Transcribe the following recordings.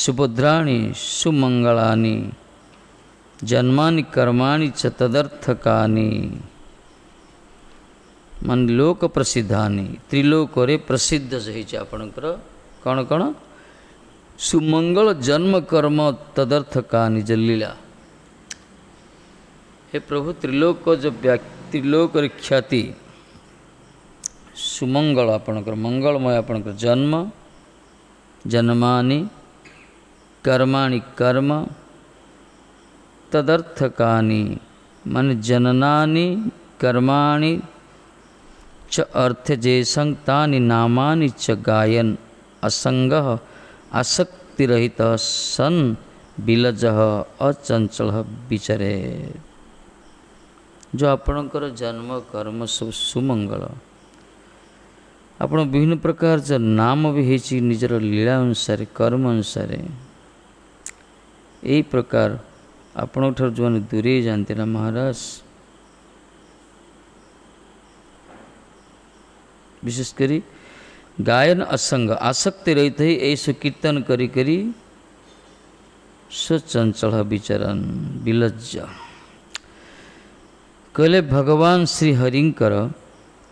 सुभद्राणि सुमंगलानि जन्मानि कर्माणि च तदर्थकानि मान लोक प्रसिद्धानि त्रिलोक रे प्रसिद्ध होइছে आपणकर कौन कौन सुमंगल जन्म कर्म तदर्थकानि जो लीला। हे प्रभु त्रिलोक जो त्रिलोक रे ख्याति सुमंगल आपणकर मंगलमय आपणकर जन्म जन्मानि कर्माणि कर्म तदर्थकानि मन जननानि कर्माणि च अर्थ जेसंग तानि नामानि च गायन असंगः आसक्तिरहितः सन बिलजः अचंचलः विचरे। जो आपणकर जन्म कर्म सब सुमंगल आपण विभिन्न प्रकार जो नाम भी है निजर लीला अनुसार कर्म अनुसार यही प्रकार आपण जो मैंने दूरे जानते ना महाराज विशेषकर गायन असंग आसक्ति रहित है ऐसे कीर्तन करी करी स्वचंचल विचरण विलज्ज कहले भगवान श्री हरिंकर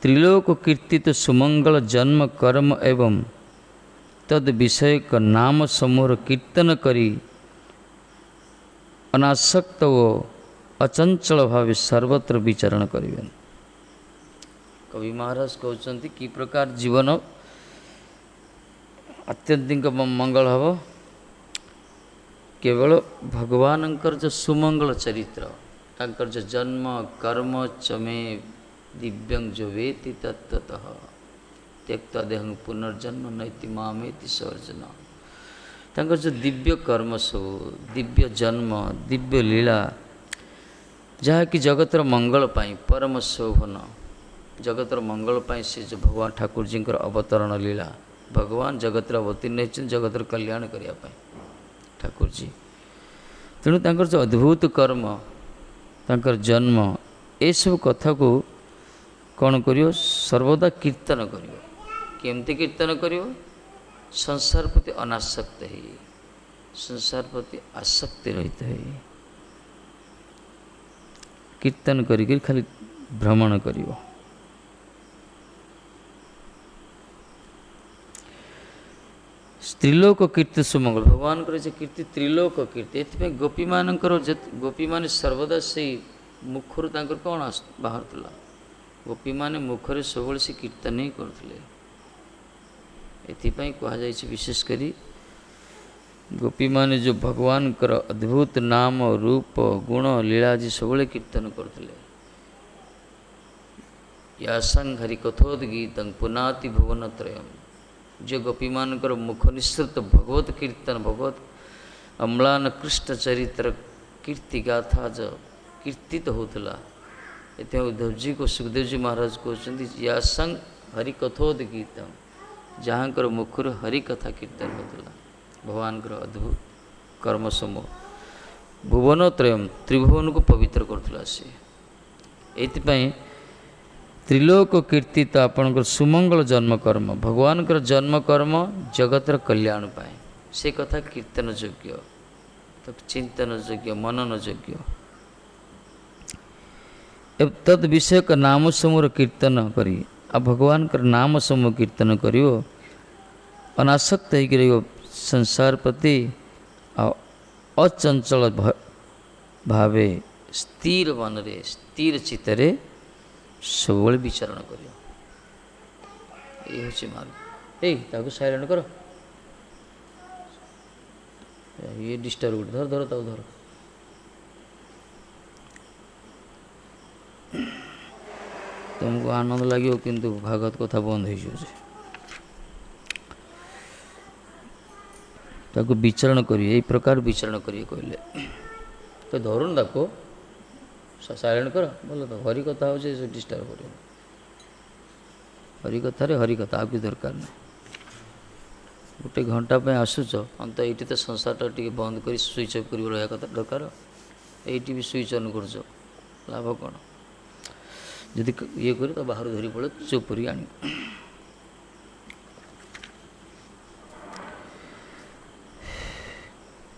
त्रिलोक कीर्तित सुमंगल जन्म कर्म एवं तद विषय का नाम समूह कीर्तन करी अनासक्त व अचंचल भाव सर्वत्र विचरण करें। कवि महाराज कहते कि प्रकार जीवन अत्यधिक मंगल हम केवल भगवानंकर जो सुमंगल चरित्र तांकर जो जन्म कर्म चमे दिव्यं जो वेति तत्ततः त्यक्ता देहं पुनर्जन्म नैति मामेति सर्जन तांकर जो दिव्य कर्म सब दिव्य जन्म दिव्य लीला जहाँकि जगतर मंगल पाई परम शोभन जगतर मंगल पाई से जो भगवान ठाकुर जी अवतरण लीला भगवान जगतर अवतीर्ण होती जगतर कल्याण करने ठाकुर जी तेणु तांकर जो अद्भुत कर्म तांकर जन्म ये सब कथा को कौन करियो सर्वदा कीर्तन करियो केमती कीर्तन करियो संसार प्रति अनासक्त है संसार प्रति आसक्ति रहित है कीर्तन करी खाली भ्रमण करियो। त्रिलोक कीर्ति सुमंगल भगवान कीर्ति त्रिलोक कीर्ति ये गोपी मानकर गोपी मान सर्वदा से मुखर कौन बाहर गोपी माने मुखरे सब से कीर्तन ही करते एथिपाई कहा विशेष करी गोपी माने जो भगवान कर अद्भुत नाम रूप गुण लीला जी सब कीर्तन करते यासंग हरिकथोद गीतं पुनाति भुवन त्रयम् जो गोपी मानकर मुख निसृत भगवत कीर्तन भगवत अम्लान कृष्ण चरित्र कीर्ति गाथा जो कीर्तित होता इतने उद्धव जी को सुखदेव जी महाराज कहते यासंग हरिकथोद गीतम जहाँ कर मुखर हरिकथा कीर्तन होता भगवान कर अद्भुत कर्म समूह भुवन त्रयम त्रिभुवन को पवित्र करता से एपाई त्रिलोक कीर्ति तो आपणकर सुमंगल जन्म कर्म भगवान कर जन्म कर्म जगतर कल्याण पाए से कथा कीर्तन योग्य तो चिंतन योग्य मनन योग्य तद विषय का नाम समूह कीर्तन करी आ भगवान कर नाम समूह कीर्तन करियो अनासक्त हो संसार प्रति अचंचल भावे स्थिर मन रे स्थिर चित्तरे सब विचरण करियो ये हूँ मार्ग ताको साइलेंट करो ये डिस्टर्ब धर धर ताको धर तुमको आनंद लगे किंतु भागवत कथा बंद हो ताको विचरण करिए यही प्रकार विचरण करिए कहले तो धरुन ताको साइलेंट कर बोलो तो हरि कथा हो डिस्टर्ब कर हरि कथा रे हरि कथा आपकी दरकार नहीं गोटे घंटा पे आसुच अंत ये तो संसारटा टी बंद कर स्विच अफ कर रहा कथा दरकार ये भी स्विच ऑन कर लाभ कौन जदि ये कर तो बाहर धरी पड़े चुप कर आनी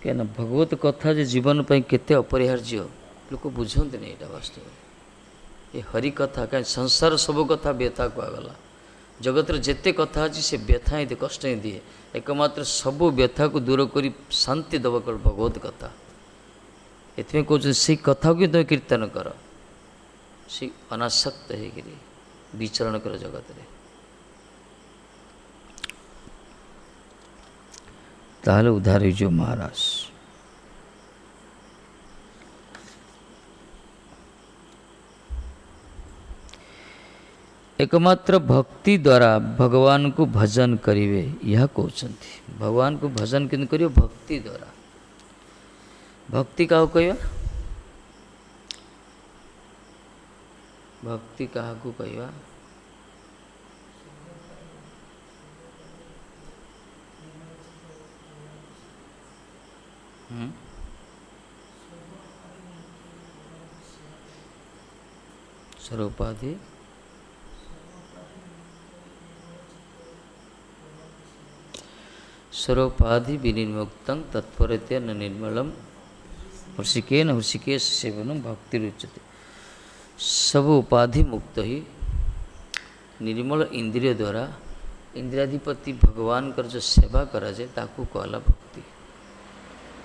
क्या भगवत कथा जे जीवन पर केते अपरिहार्य लोक बुझते नहीं यहाँ वास्तव ये हरि कथा कहीं संसार सब कथा व्यथा कहगला जगत जिते कथा अच्छी से व्यथा ही कष्ट ही दिए एकमात्र सब व्यथा को दूर कर शांति दब कर भगवत कथा एथमें कौन से कथा को तुम कीर्तन कर से अनासक्त होकर विचरण कर जगत रे ताहले उद्धार हो महाराज। एकमात्र भक्ति द्वारा भगवान को भजन करिवे यह कहते भगवान को भजन किन करियो भक्ति द्वारा भक्ति क्या कहवा भक्ति क्या कहवा सर्वोपाधि सर्वोपाधि विनिर्मुक्तं तत्परतया न निर्मलम हृषिकेन हृषिकेश सेवनम भक्ति रुच्यते। सब उपाधि मुक्त ही निर्मल इंद्रिय द्वारा इंद्रियाधिपति भगवान कर जो सेवा करा जाए ताकू कहला भक्ति।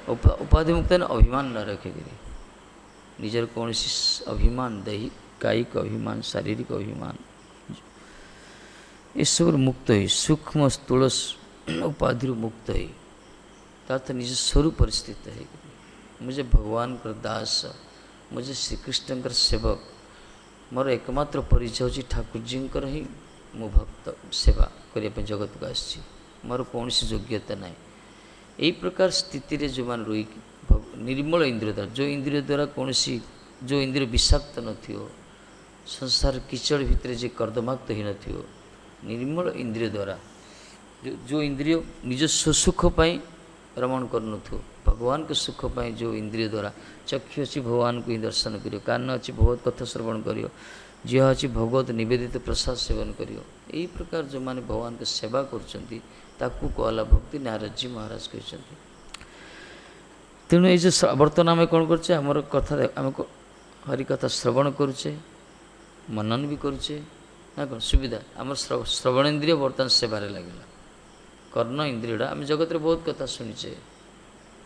उपाधि मुक्त न अभिमान न रखे गिरी निजर कौन अभिमान दैहिक कायिक अभिमान शारीरिक अभिमान ये सब मुक्त ही सूक्ष्म स्थूल उपाधि मुक्त ही तार्थ निज स्वरूप परिस्थित है मुझे भगवान कर दास मुझे श्री कृष्ण कर सेवक मोर एकमात्र परिचय होची ठाकुर जी ही मु भक्त सेवा करने जगत को आसी मोर कौन योग्यता ना यही प्रकार स्थिति रे जो मान रोई निर्मल इंद्रिय द्वारा जो इंद्रिय द्वारा कौन जो इंद्रिय विषाक्त नथियो संसार किचड़ भितर जे कर्दमाक्त ही नथियो निर्मल इंद्रिय द्वारा जो इंद्रिय निज सुख पाई रमण करनु भगवान के सुख पाई जो इंद्रिय द्वारा चक्षु अच्छी भगवान को ही दर्शन करियो कान अच्छी भगवत कथा श्रवण करियो जीवा अच्छी भगवत निवेदित प्रसाद सेवन करियो यही प्रकार जो माने भगवान के सेवा करछंती ताकू कहला भक्ति नारद जी महाराज कहछंती। तेणु ये जो वर्तमान आम कौन करछे हमर कथा आम हरि कथा श्रवण करुचे मनन भी करुचे ना कौन सुविधा आम श्रवण इंद्रिय बर्तमान सेवारे लगे कर्ण इंद्रियटा आम जगत रे बहुत कथा शुणीचे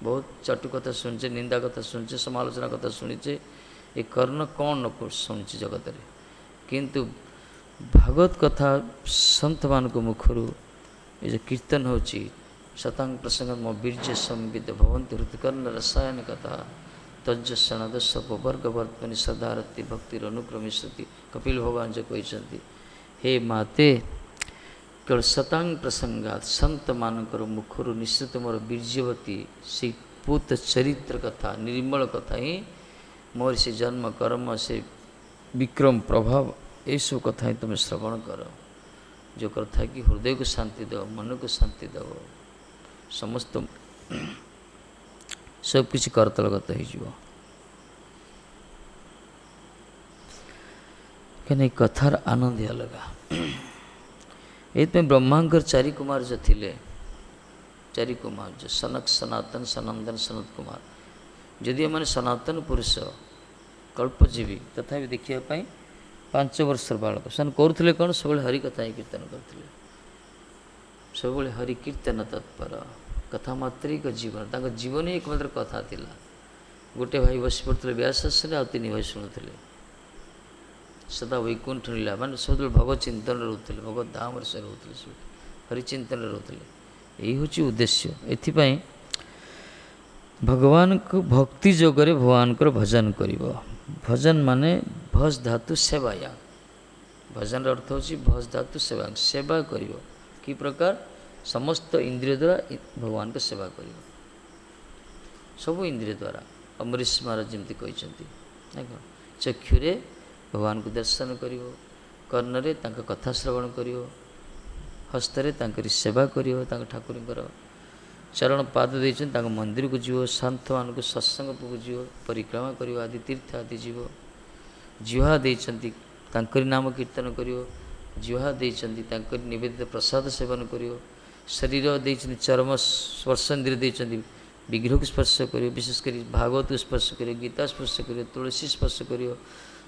बहुत चटु कथा शुणीचे निंदा कथा शुणीचे समालोचना कथा शुणीचे ये कर्ण कौन न शुणीचे जगत रे किंतु भागवत कथा संत मान मुखर ये जो कीर्तन होची शतांग प्रसंग मो बीर्ज संविद भवंती हृदकर्ण रसायन कथा तज सणदस्वर्ग वर्तमनि सदारती भक्ति अनुक्रमिष्यति कपिल भगवान जो कहते हे माते केवल शतांग प्रसंगात संत मानकर मुखर निश्चित मोर बीर्जवती से पूत चरित्र कथा निर्मल कथा ही मोर से जन्म कर्म से विक्रम प्रभाव ये सब कथा ही तुम श्रवण कर जो कथा कि हृदय को शांति दो मन को शांति दो समस्त सबकि करतलगत हो कहीं कथार आनंद अलग ये ब्रह्मांकर चारि कुमार जो थिले चारि कुमार जो सनक सनातन सनंदन सनत कुमार जदि मैंने सनातन पुरुष कल्पजीवी तथा देखापी 5 वर्षर बालक से करुले कौन सब हरि कथा ही कीर्तन करते सब हरि कीर्तन तत्पर कथा मात्रिक जीवन जीवन ही एकमात्र कथा थिला गोटे भाई बस पड़ते व्यास आश्रय आ 3 भाई शुणुले सदा वैकुंठ लीला मान सब भगवत चिंतन रोते भगवत धाम से रोते सब हरिचिंतन रोते यही हूँ उद्देश्य एथिपाई भगवान को भक्ति जोगरे भगवान को भजन करिवो भजन माने भज धातु सेवाया भजन अर्थ होची भज धातु सेवा सेवा करिवो कि प्रकार समस्त इंद्रिय द्वारा भगवान को सेवा करिवो सब इंद्रिय द्वारा अमरीश महाराज जमती कहते चक्षुरे भगवान को दर्शन करिवो कर्णरे तांका कथा श्रवण करिवो हस्तरे तांकरी सेवा करिवो तांका ठाकुरଙ୍କର चरण पाद देइछन तांका मंदिर को जीव संत मान को सत्संग को जीव परिक्रमा करिवो आदि तीर्थ आदि जीव जिह्वा देइछन्ति तांकरी नाम कीर्तन करिवो जिह्वा देइछन्ति तांकरी निवेदित प्रसाद सेवन करिवो शरीर देइछन्ति चर्म स्पर्श इंद्रिय देइछन्ति विग्रह को स्पर्श करियो, विशेषकर भागवत को स्पर्श करियो, गीता स्पर्श करियो, तुलसी स्पर्श करियो,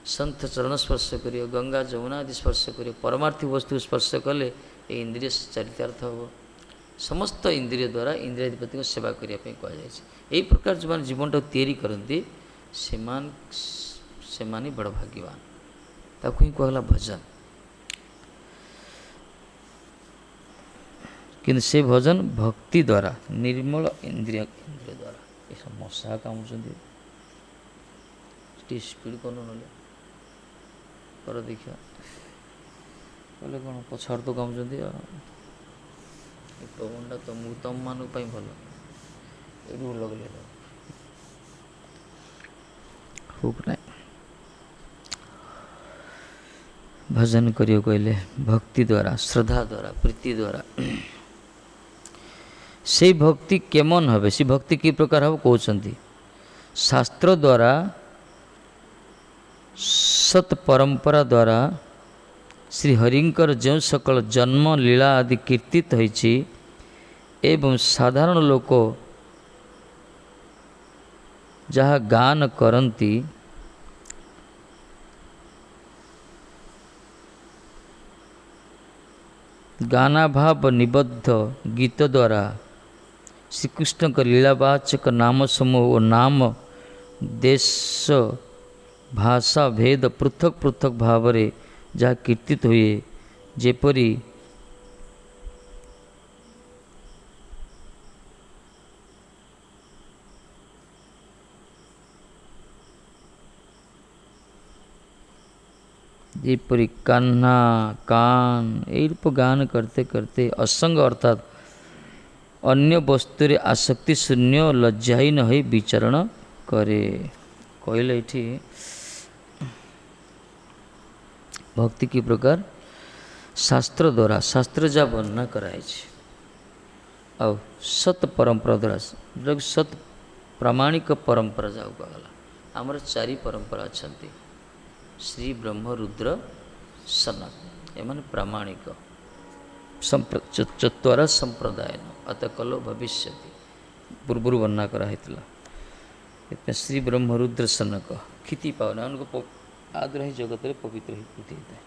संत चरण स्पर्श करियो, गंगा जमुना आदि स्पर्श करियो। परमार्थिक वस्तु स्पर्श कले ये इंद्रिय चरितार्थ हम। समस्त इंद्रिय द्वारा इंद्रियाधिपति को सेवा करने कहुई। प्रकार जो मैंने जीवन टाक तैयारी करती से बड़ भाग्यवान। ताकू ही कहला भजन। किंतु से भजन भक्ति द्वारा निर्मल इंद्रिय द्वारा। ये सब मशा कामुचंदी स्पीड कर देखिए बोले कौन पछाड़ तो कामुचंदी पवनटा तुमको तुम मानू भल ये लगले हुक ना भजन करियो कहले भक्ति द्वारा, श्रद्धा द्वारा, प्रीति द्वारा। से भक्ति केमन हे, से भक्ति कि प्रकार हम कहते शास्त्र द्वारा सत परंपरा द्वारा श्रीहरिंकर जो सकल जन्म लीला आदि कीर्तित होइछि एवं साधारण लोक जहाँ गान करती गानाभाव निबद्ध गीत द्वारा श्रीकृष्ण का लीलावाचक नाम समूह और नाम देश भाषा भेद पृथक पृथक भाव रे जहाँ कीर्तित हुए जेपरी जेपरी कान्हा कान यही रूप गान करते करते असंग अर्थात अन्य वस्तु रे आसक्ति शून्य लज्जाहीन हो विचरण करे। कहले ये भक्ति की प्रकार शास्त्र द्वारा शास्त्र जा वर्णना कराई और सत परंपरा द्वारा जो सत प्रामाणिक परंपरा जाऊ कहला। आमर चारि परंपरा अच्छा श्री ब्रह्म रुद्र सनक एम प्रामाणिक चत्वारा संप्रदाय अत कलो भविष्य पूर्व वर्णना कराई। श्री ब्रह्म रुद्र सनक क्षिति पावना उनको आदर ही जगत रे पवित्र ही होता है।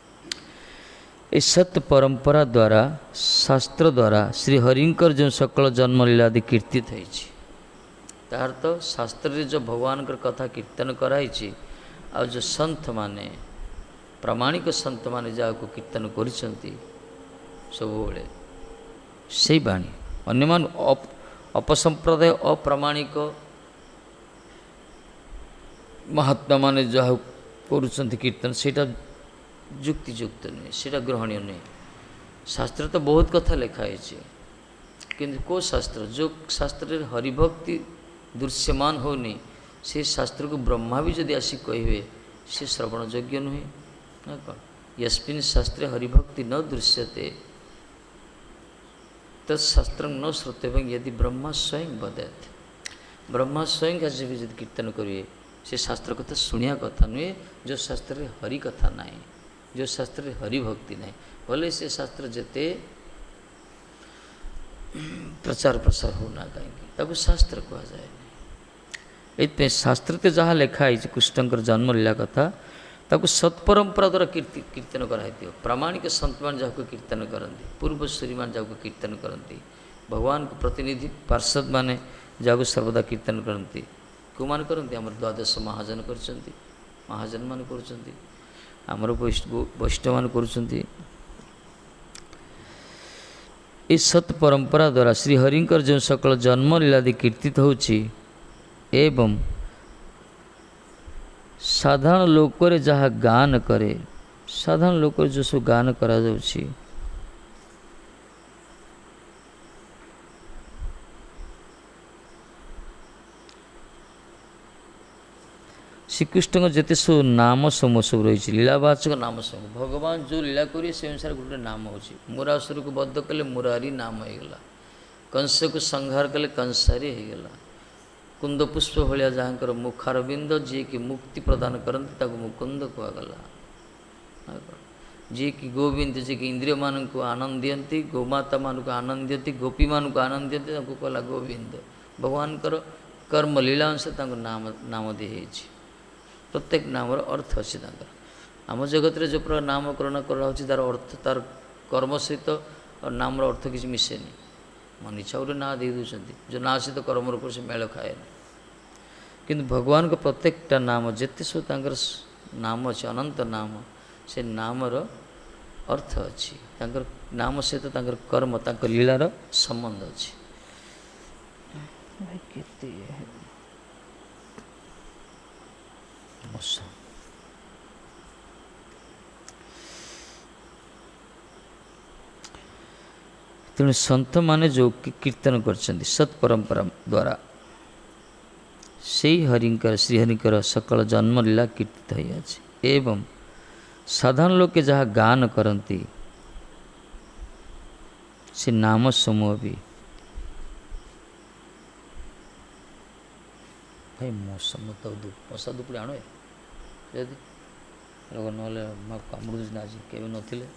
इस सत्य परंपरा द्वारा शास्त्र द्वारा श्री हरिंकर जो सकल जन्म लीला आदि कीर्तित है तार तो शास्त्र रे जो भगवान कथा कीर्तन कराई आ जो संत माने प्रामाणिक संत माने जाको कीर्तन करिसंती सब से बाणी अन्य मान अपसंप्रदाय अप्रामाणिक महात्मा माने जहाँ करुँच कीर्तन सेटा युक्तियुक्त नुहे सेटा ग्रहणीय नुहे। शास्त्र तो बहुत कथा लिखाई किंतु को शास्त्र जो शास्त्र हरिभक्ति दृश्यमान होनी से शास्त्र को ब्रह्मा भी जदि आसी कहे से श्रवण योग्य नुहे ना कौन। यस्मिन् शास्त्रे हरिभक्ति न दृश्यते तत्शास्त्र न श्रुते यदि ब्रह्मा स्वयं वदेत ब्रह्मा स्वयं का भी जब कीर्तन करिए से शास्त्र कथा शुणिया कथा नुहे जो शास्त्र हरि कथा ना जो शास्त्र हरिभक्ति ना भले से शास्त्र जेते प्रचार प्रसार होना कहीं शास्त्र कह जाए। ये शास्त्र ते जहाँ लिखाई कृष्णकर जन्म लीला कथा ताको सत्परंपरा द्वारा कीर्तन कराई प्रामाणिक संत मान जहाँ कीर्तन करती पूर्वश्री मान जहाँ कीर्तन करती भगवान को प्रतिनिधि पार्षद माने जहाँ सर्वदा कीर्तन करती को मान करती आम द्वादश महाजन कर महाजन मान कर वैष्णव मान कर सत परंपरा द्वारा श्री हरिंकर जो सकल जन्म लीलादि कीर्तित होची एवं साधारण लोक जहाँ गान करे साधारण लोक जो सब गान करा जाउची श्रीकृष्ण जिते सब नाम समूह सब रही लीलावाचक नाम समूह भगवान जो लीला करेंगे से अनुसार गोटे नाम हो मुरासुर को बद्ध कले मुरारी नाम होगला कंस को संहार कले कंसारी होगला कुंद पुष्प भाया जहाँकर मुखारबिंद जी की मुक्ति प्रदान करते मुकुंद कहगला जी की गोविंद जी की इंद्रिय मान को आनंद दियंती गोमाता मान को आनंद दियंती गोपी मान को आनंद दियंती कहला गोविंद भगवानकर कर्म लीला अनुसार नाम नाम दी प्रत्येक नामर अर्थ अच्छी आम जगत जो प्रकार नामकरण करा तार अर्थ तार कर्म सहित और नामर अर्थ किसी मिसेनि मन इच्छा गोटे ना दे दूसरी जो ना सहित कर्म से मेल खाए किंतु भगवान को प्रत्येकटा नाम जिते सब नाम अच्छे अनंत नाम से नामर अर्थ अच्छी नाम सहित कर्म लीलार संबंध अच्छी तेणु सन्थ माने जो कीर्तन कर सत् परंपरा द्वारा से हरिंकर श्रीहरिंकर सकल जन्म लीला कीर्तित हो एवं साधारण लोग के जहाँ गान करती से नाम समूह भी भाई मौसम तो मशा दुपड़ी आण यदि लोग ना कामुड़ आज के नथिले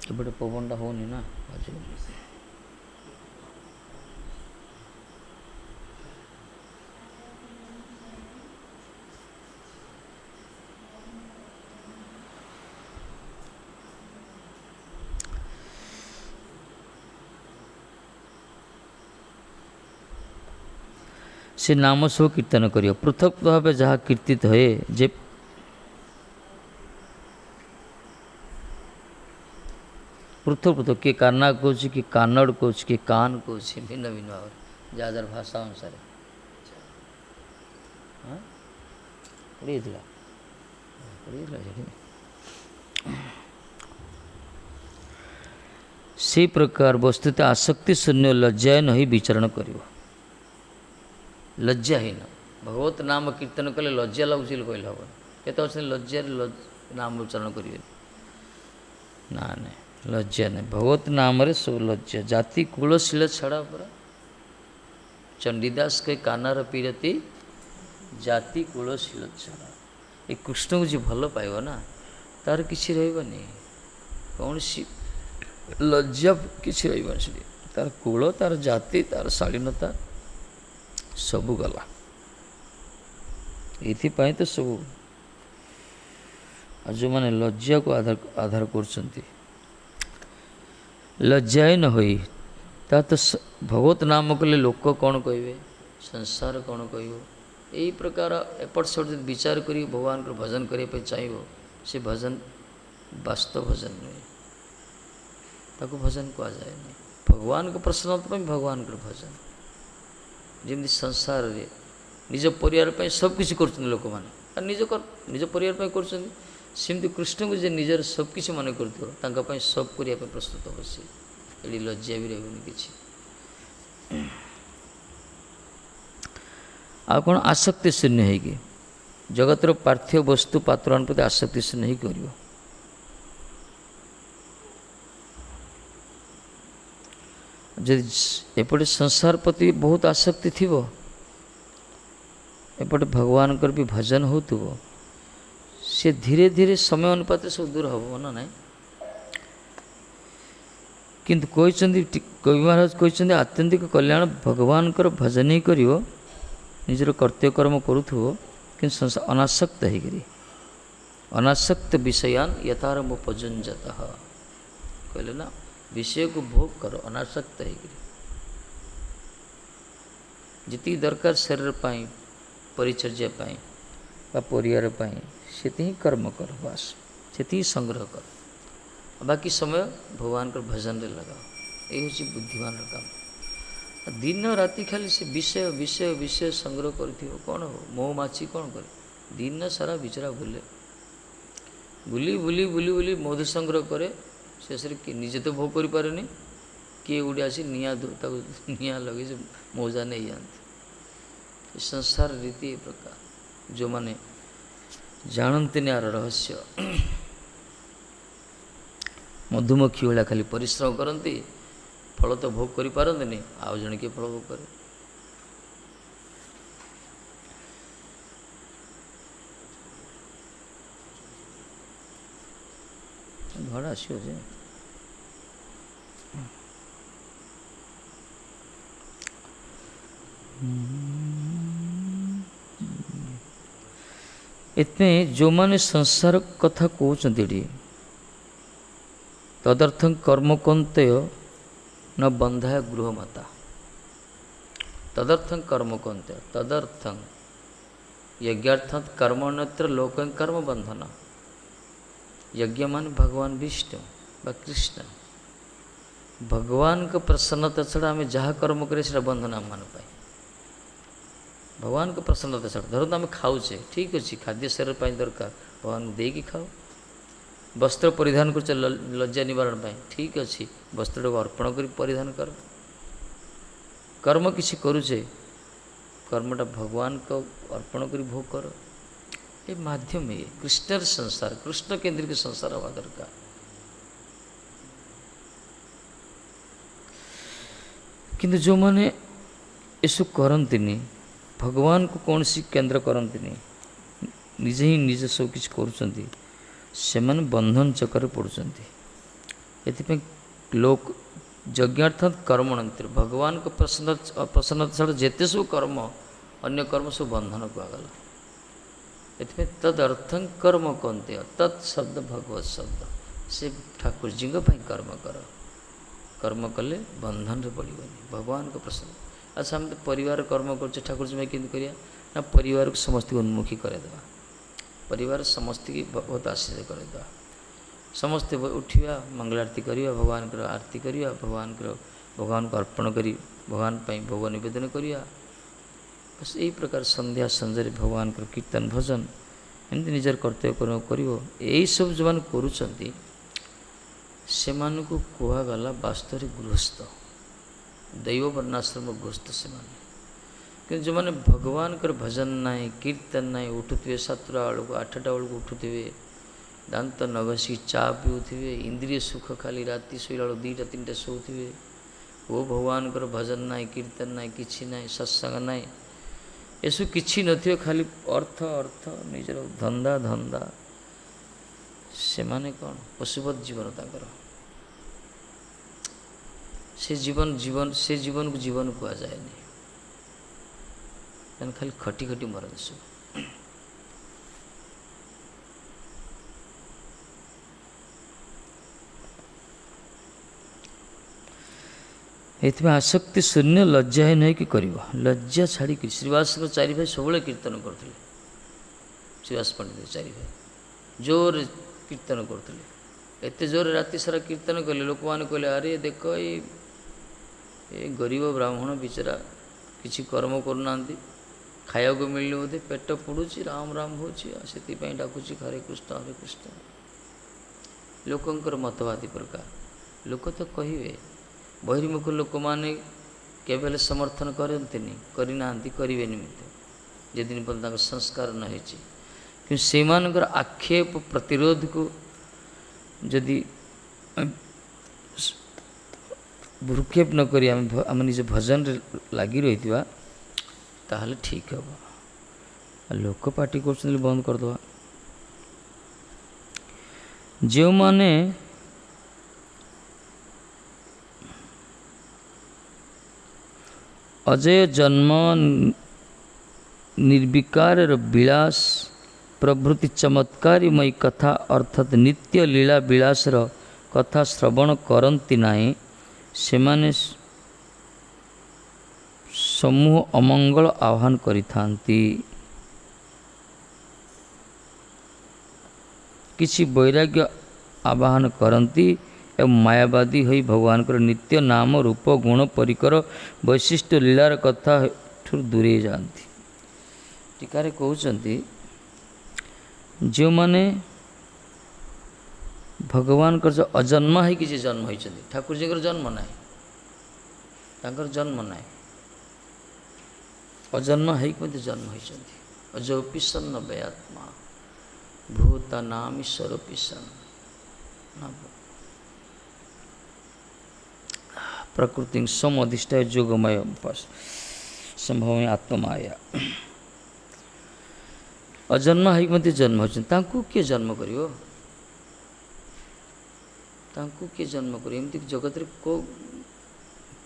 एपटे पवनटा होनी ना से नाम सब कीर्तन करियो पृथक भाव जहाँ कीर्तित हुए जे पृथक पृथक किए काना कौच कि कानड़ कौच कि कान कौच भिन्न भिन्न भाव जहाँ जार भाषा अनुसार से प्रकार वस्तुतः आसक्ति शून्य लज्जा नहीं विचरण करियो लज्जाहीन भगवत नाम कीर्तन कले लज्जा लगुच कहले हम केत लज्जा नाम उच्चारण करेंगे ना नहीं लज्जा नहीं भगवत नाम रे सब लज्जा जाति कुलशील छड़ा परा चंडीदास के कानार पीरती जाति कुलशील छड़ा ये कृष्ण को जी भल पाइब ना तार किसी रही कौन सी लज्जा किसी रही तार कुल तार जाति तार शालीनता सबू गला ये तो सब जो मैंने लज्जा को आधार कर लज्जा न होई ता तो भगवत नाम कले लोक कौन कहे संसार कौन कह यही प्रकार एपट सेपट विचार कर भगवान को भजन करने चाहिए से भजन वास्तव भजन नुहे ताको भजन कह जाए नहीं भगवान को प्रसन्नता भगवान को भजन जमी संसार रे निज परिवार पे सब किसी कर लोक मैंने निज परिवार करमती कृष्ण को जे निजर सब किसी मन कर सब करने प्रस्तुत हम सी ये लज्जा भी रही कि आ कौन आसक्ति शून्य है जगतर पार्थिव वस्तु पात्र प्रति आसक्ति शून्य ही कर जदि एपटे संसार प्रति बहुत आसक्ति थी एपटे भगवान कर भी भजन हो से धीरे धीरे समय अनुपात सब दूर हम ना ना किंतु कवि महाराज कहते आत्यंतिक कल्याण भगवान कर भजन ही कर निजर कर्तव्य कर्म करूथो कि अनासक्त होकर अनासक्त विषयान यथारंभ उपजुंजत कहले ना विषय को भोग करो अनासक्त होकर जी दरकार शरीर पाई परिचर्या पाई परिवार पाई से कर्म कर बस से संग्रह कर बाकी समय भगवान को भजन रे लगाओ ये हूँ बुद्धिमान काम दिन राति खाली से विषय विषय विषय संग्रह कर कौन हो मौमाछी कौन करे दिन सारा बिचरा बुले बुली बुली बुली बुली मधु संग्रह करे शेष निजे तो भोग कर पारे किए गुड़े आसी निया लगे से मौजा नहीं जाते संसार रीति ए प्रकार जो माने जानते यार रहस्य मधुमक्खी भाया खाली परिश्रम करती फल तो भोग कर पारती आउ जड़े किए फल भोग करे ଝାଡ଼ା ଆସିବ ଯେ ଏଥିପାଇଁ ଯେଉଁମାନେ ସଂସାର କଥା କହୁଛନ୍ତି ଏଠି ତଦर्थं कर्म कौन्तेय न बन्धाय गृहमाता तदर्थं कर्म कौन्तेय तदर्थं यज्ञार्थात कर्मण्यत्र लोकं कर्म बंधन यज्ञ मान भगवान विष्णु व कृष्ण भगवान का प्रसन्नता छड़ा आम जहाँ कर्म करें से बंधन आम मान पाए भगवान को प्रसन्नता छड़ा धरत आम खाऊे ठीक अच्छे खाद्य शरीर पर दरकार भगवान देकी खाओ वस्त्र परिधान कर लज्जा निवारण पाए ठीक अच्छे वस्त्र को अर्पण कर परिधान कर कर्म किसी करुचे कर्मटा भगवान को अर्पण कर भोग कर ये माध्यम ये कृष्ण संसार कृष्ण केंद्रित संसार हवा दरकार किंतु जो माने यसु करंतिनी भगवान को कौन सी केंद्र करंतिनी निजे ही निजे सब किछ करूछंती सेमाने बंधन चक्कर पड़ुछंती एथिपे लोक यज्ञार्थात कर्मणंत्र भगवान को प्रसन्नता छाड़ जेते सब कर्म अन्य कर्म सब बंधन को आगला एथिपे तदर्थं कर्म कौन्ते तत् शब्द भगवत शब्द से ठाकुर जी कर्म कर कर्म कले बंधन रे पड़ोनी भगवान को प्रसन्न अच्छा हम तो परिवार कर्म कर ठाकुर जी केमती करिया ना परिवार को समस्त उन्मुखी करदेवा परिवार समस्त की बहुत आशीष करदेवा समस्ते उठा मंगल आरती करवा भगवान को आरती करवा भगवान को अर्पण करी भगवान भोग निवेदन करवा बस यही प्रकार संध्या संजय भगवान को कीर्तन भजन एमती निजर कर्तव्य कर्म कर यही सब जो मैंने करुँच से कहगला वास्तव गृहस्थ दैव वर्णाश्रम गृहस्थ से कि जो मैंने भगवान कर भजन नाई कीर्तन नाई उठुवे 7टा बेलू 8टा बेलू उठुवे दांत नघसी चा पीउे इंद्रिय सुख खाली राति शोला 2टा 3टा शोवे वो भगवान कर भजन नाई कीर्तन नाई किछि नाई सत्संग नाई एसु किछि नथियो खाली अर्थ अर्थ निजर धंदा धंदा से माने कौन पशुपत जीवन ताकर से जीवन जीवन से जीवन को जीवन कह जाए खाली खटी खटी मर देश ये आसक्ति शून्य लज्जा ही नहीं कि कर लज्जा छाड़ी श्रीवास चारि भाई सब कीर्तन करते श्रीवास पंडित चारि भाई जोर कीर्तन करते एत जोर राति सारा कीर्तन कले लोक मैंने कहले अरे देख ये गरीब ब्राह्मण बेचारा किसी कर्म करना खाया को मिलने बोधे पेट पुड़ुची राम राम हो डाकुची हरे कृष्ण लोकंर मतवादी प्रकार लोक तो कहे बहिर्मुख लोक मैंने केवल समर्थन करना करें जदिन पर्यटन संस्कार न कि से आक्षेप प्रतिरोध को जदि भ्रूक्षेप न करी आम निज भजन लगी रही ताहले ठीक है लोक पार्टी कर बंद करदे जो माने अजय जन्म निर्विकार विलास प्रभृति चमत्कारीमयी कथा अर्थात नित्य लीला विलासर कथा श्रवण करती नहीं सेमाने समूह अमंगल आह्वान करिथांती किछि वैराग्य आवाहन करती एवं मायावादी होई भगवान को नित्य नाम रूप गुण परिकर वैशिष्ट लीलार कथा दूरे जाती टीकारे कहते जो माने भगवान कर जो अजन्मा है कि जन्म होती ठाकुर जी जन्म ना जन्म ना अजन्मा है कि जन्म होती अजोपि सन्न व्यात्मा भूता नाम ईश्वरोपि सन्न प्रकृति सम अधिष्ठाय जोगमय संभव आत्ममाया अजन्मा है कि जन्म होती किए जन्म कर तांकु किए जन्म करे एमती जगत रे को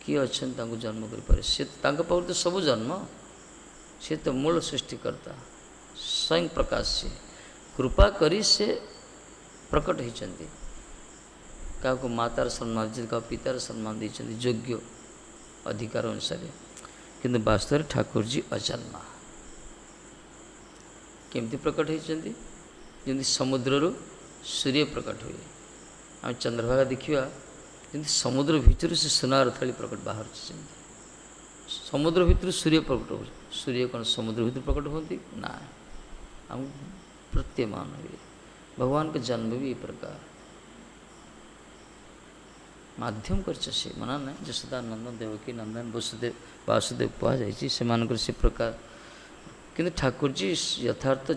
किए अच्छा जन्म करें सी पाखु तो सब जन्म सी तो मूल सृष्टिकर्ता स्वयं प्रकाश से कृपा करी से प्रकट होती क्या मातार सम्मान क्या पितार सम्मान देते योग्य अधिकार अनुसार किंतु वास्तव में ठाकुर जी अजन्मा केमती प्रकट होती जमी समुद्र सूर्य प्रकट हुए आम चंद्रभागा देखा जमी समुद्र भितर से सुनार थाली प्रकट बाहर समुद्र भितर सूर्य प्रकट हो सूर्य कौन समुद्र भितर प्रकट होती ना हम प्रत्यमान हुए भगवान का जन्म भी प्रकार माध्यम कर मना ना जशोदा नंदन देवकी नंदन वसुदेव वासुदेव कह जाए से प्रकार किंतु ठाकुर जी यथार्थ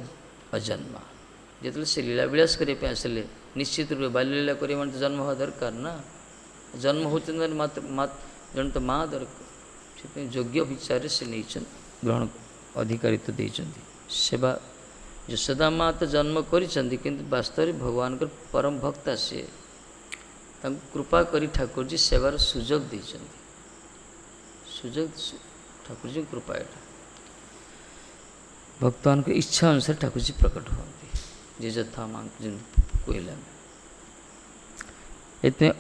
अजन्मा जो से लीला विलास करने आसले निश्चित रूप बाल्यलीला करें तो जन्म हवा दरकार ना जन्म होते मात्र जन तो माँ दरकार योग्य विचार से नहीं ग्रहण अधिकारित्व देते सेवा यशोदा माँ तो जन्म करिसेंती किंतु वास्तव में भगवान का परम भक्ता से कृपा करी ठाकुर जी सेवार सुजोग देते सुजोग ठाकुर जी कृपा एटा भक्तवान को इच्छा अनुसार ठाकुर जी प्रकट होती जे जथा मांग कहला इतने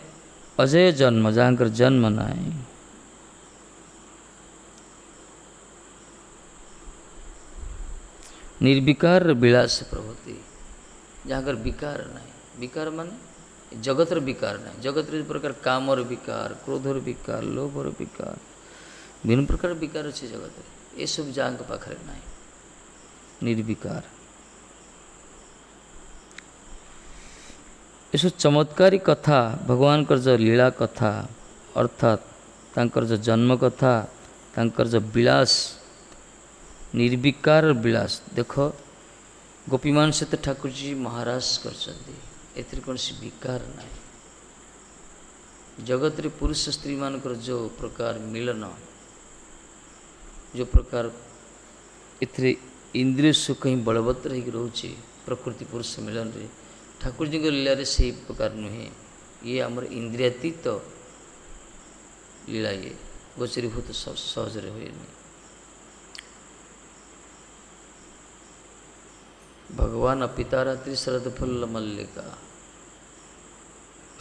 अजय जन्म जहाँ जन्म ना निर्विकार विलास प्रभृति जहाँ विकार ना विकार माने जगतर विकार ना जगत प्रकार कामर विकार क्रोधर विकार लोभर विकार विभिन्न प्रकार विकार अच्छे जगत ये सब जहाँ पाखे ना निर्विकार ये सब चमत्कारी कथा भगवान कर जो लीला कथा अर्थात तांकर जो जन्म कथा तांकर जो विलास निर्विकार विलास देखो गोपीमान से तो ठाकुर जी महाराज कर कौन सी विकार ना जगत रे पुरुष स्त्री मानकर जो प्रकार मिलन जो प्रकार इतने इंद्रिय सुख ही बलवत्तर हो रोचे प्रकृति पुरुष मिलन रे ठाकुर जी लीला रे से प्रकार नुहे ये आमर इंद्रियातीत तो लीला ये गोचरीभूत सहज हुए भगवान अपिता रात्रि शरद फुल्ल मल्लिका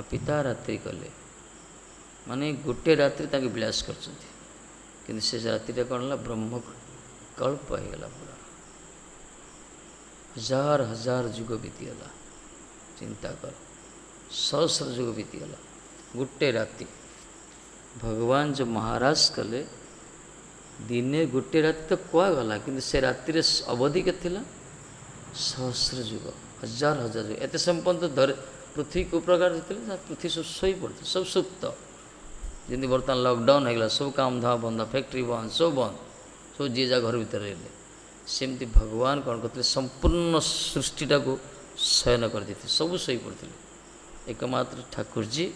अपिता रात्रि कले माने गोटे रात्रि ताके विलास करछथि किंतु से रात्रि कौन है ब्रह्म कल्प होगला पूरा हजार हजार जुग बीतीगला चिंता कर सहस्र जुग बीतीगला गोटे राति भगवान जो महाराज कले दिने गोटे राति तो कुआ गला किंतु से राति अवधि के थिला सहस्र जुग हजार हजार जुग एत संपन्न तो धर पृथ्वी को प्रकार देते पृथ्वी सब शोई पड़ते सब सुप्त जमी बर्तमान लॉकडाउन होगा सब काम धाम बंद फैक्ट्री बंद सब जी जा घर भीतर रहे सेमती भगवान कौन करते संपूर्ण सृष्टिटा को शयन कर देते सब शोई पड़ते एकमात्र ठाकुर जी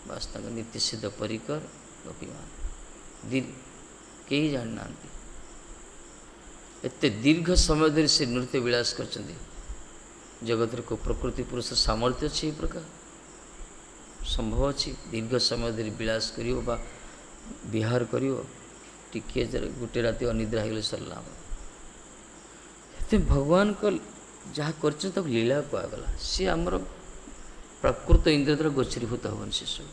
बास नित्य सिद्ध परिकर गोपीमान कहीं जानी ना एत दीर्घ समय धरी से नृत्य विलास कर जगत को प्रकृति पुरुष सामर्थ्य अच्छी प्रकार संभव अच्छी दीर्घ समय धरी विलास करियो बा विहार करियो टिके गोटे राति अनिद्रा हो सरला भगवान को जहाँ कर लीला कहगला सी आमर प्रकृत इंद्रिय द्वारा गोचरीभूत हवन से सब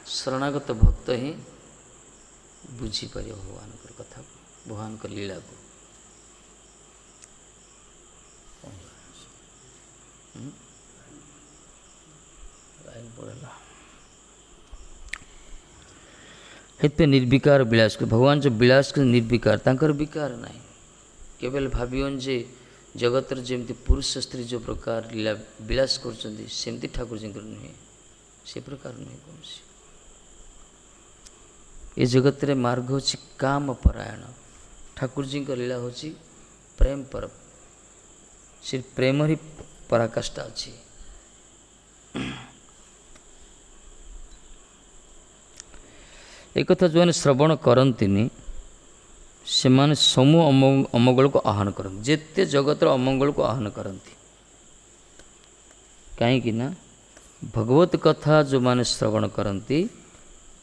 शरणागत भक्त ही बुझीपर भगवान कथा भगवान का लीला को इतने निर्विकार विलास को भगवान जो विलास कर निर्विकार तांकर विकार नहीं केवल भावियों जे जगतर जमी पुरुष स्त्री जो प्रकार लीला विलास करमती ठाकुर जी नुहे से प्रकार नुहे कौन सी ये जगत रे मार्ग होची काम परायण ठाकुर जी का लीला होची प्रेम पर सिर्फ प्रेम ही पराकाष्ठा अच्छी एक कथा जो श्रवण करती से समूह अमंगल को आह्वान करते जिते जगतर अमंगल को आह्वान करती कहीं भगवत कथा जो माने श्रवण करती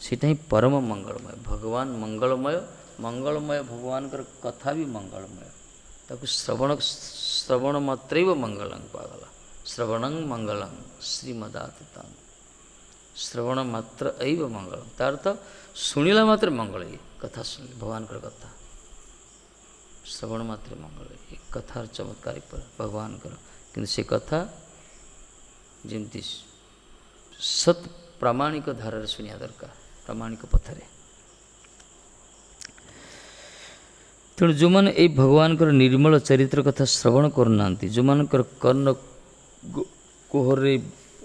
सीटा ही परम मंगलमय। भगवान मंगलमय, मंगलमय भगवान कथा भी मंगलमय। ताकू श्रवण मात्र मंगलं पागला। श्रवणं मंगलं श्रीमदाततां। श्रवण मात्र ऐव मंगल। तार तो शुणिला मात्र मंगल। ये कथा शुण भगवान कथा श्रवण मात्र मंगल। ये कथार चमत्कार भगवान कि से कथा जमती सत प्रामाणिक धारा शुणिया दरकार, प्रामाणिक पथरे। तेणु जो मैंने ये भगवान निर्मल चरित्र कथा श्रवण करना, जो मान कर्ण कोहरे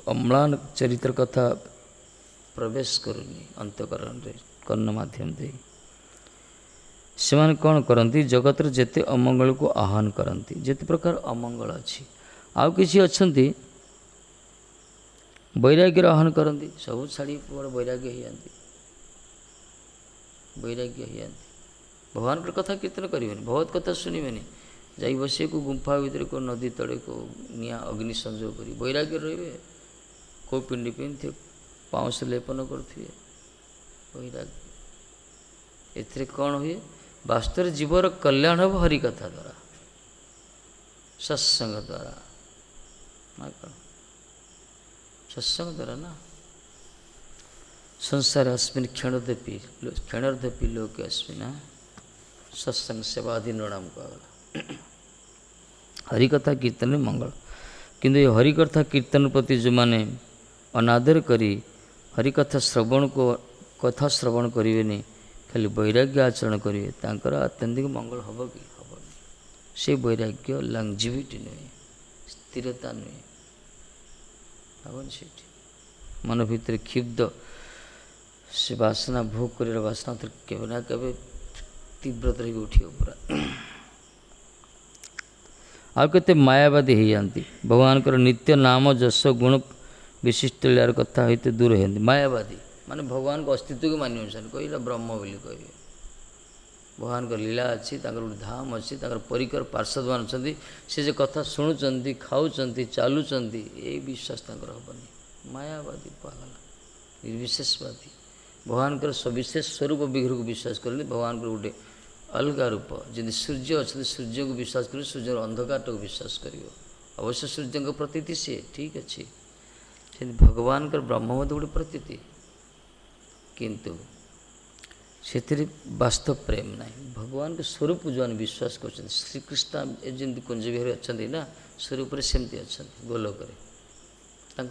अम्लान चरित्र कथा प्रवेश करूनी अंतकरण रे कर्ण माध्यम दे, से माने कौन करती जगत जेते अमंगल को आह्वान करती। जेते प्रकार अमंगल अच्छी आउ किसी अच्छी वैराग्य आह्वान करती। सब छाड़ी वैराग्य ही आती, वैराग्य ही आती। भगवान कथा कीर्तन करेंगे, बहुत कथा शुणवे, जा बस को गुंफा भितर को नदी तले को निया अग्नि संजोग कर वैराग्य रे। को पिंडी पिंधे पाउस लेपन करुवे वैराग्य। एथिरे कौन हुए वास्तव जीवर कल्याण हम हरिकथा द्वारा, सत्संग द्वारा ना, कौन सत्संग द्वारा ना। संसार अस्मिन् क्षणर्धपि लोके अस्मिन् सत्संग सेवाधि नृणाम कहला। हरिकथा कीर्तन में मंगल, किंतु ये हरिकथा कीर्तन प्रति जो माने अनादर करी हरिकथा श्रवण को कथा श्रवण करें, खाली वैराग्य आचरण करेंगे, तांकर आत्यंतिक मंगल हम कि हम। से वैराग्य लंगजिविटी नुहे, स्थिरता नुहे। भावन से मन भीतर क्षुब्ध से वासना भोग कर वासना तो केवे ना केवे तीव्रता उठी पूरा। आउ केते मायावादी हो जाती। भगवान नित्य नाम जस गुण विशिष्ट लीलार कथा होते दूर होती। मायावादी माने भगवान को अस्तित्व को मानि कहला ब्रह्म बोली कहे। भगवान को लीला अच्छी, गोटे धाम अच्छी, परिकर पार्षद मान अच्छा, सी जो कथा शुणुंट खाऊँच चलुंट ये विश्वास हेनी। मायावादी पागला निर्विशेषवादी। भगवान सविशेष स्वरूप विग्रह को विश्वास करें। भगवान गोटे अलग रूप जमी सूर्य अच्छा, सूर्य को विश्वास कर सूर्य अंधकार को विश्वास कर अवश्य सूर्य प्रतीति सी ठीक अच्छे। भगवान ब्रह्म गोटे प्रतीति, किंतु से वास्तव प्रेम ना। भगवान के स्वरूप जो विश्वास कर श्रीकृष्ण जमी कुंज विहार अच्छा ना स्वरूप सेमती अच्छा गोलोक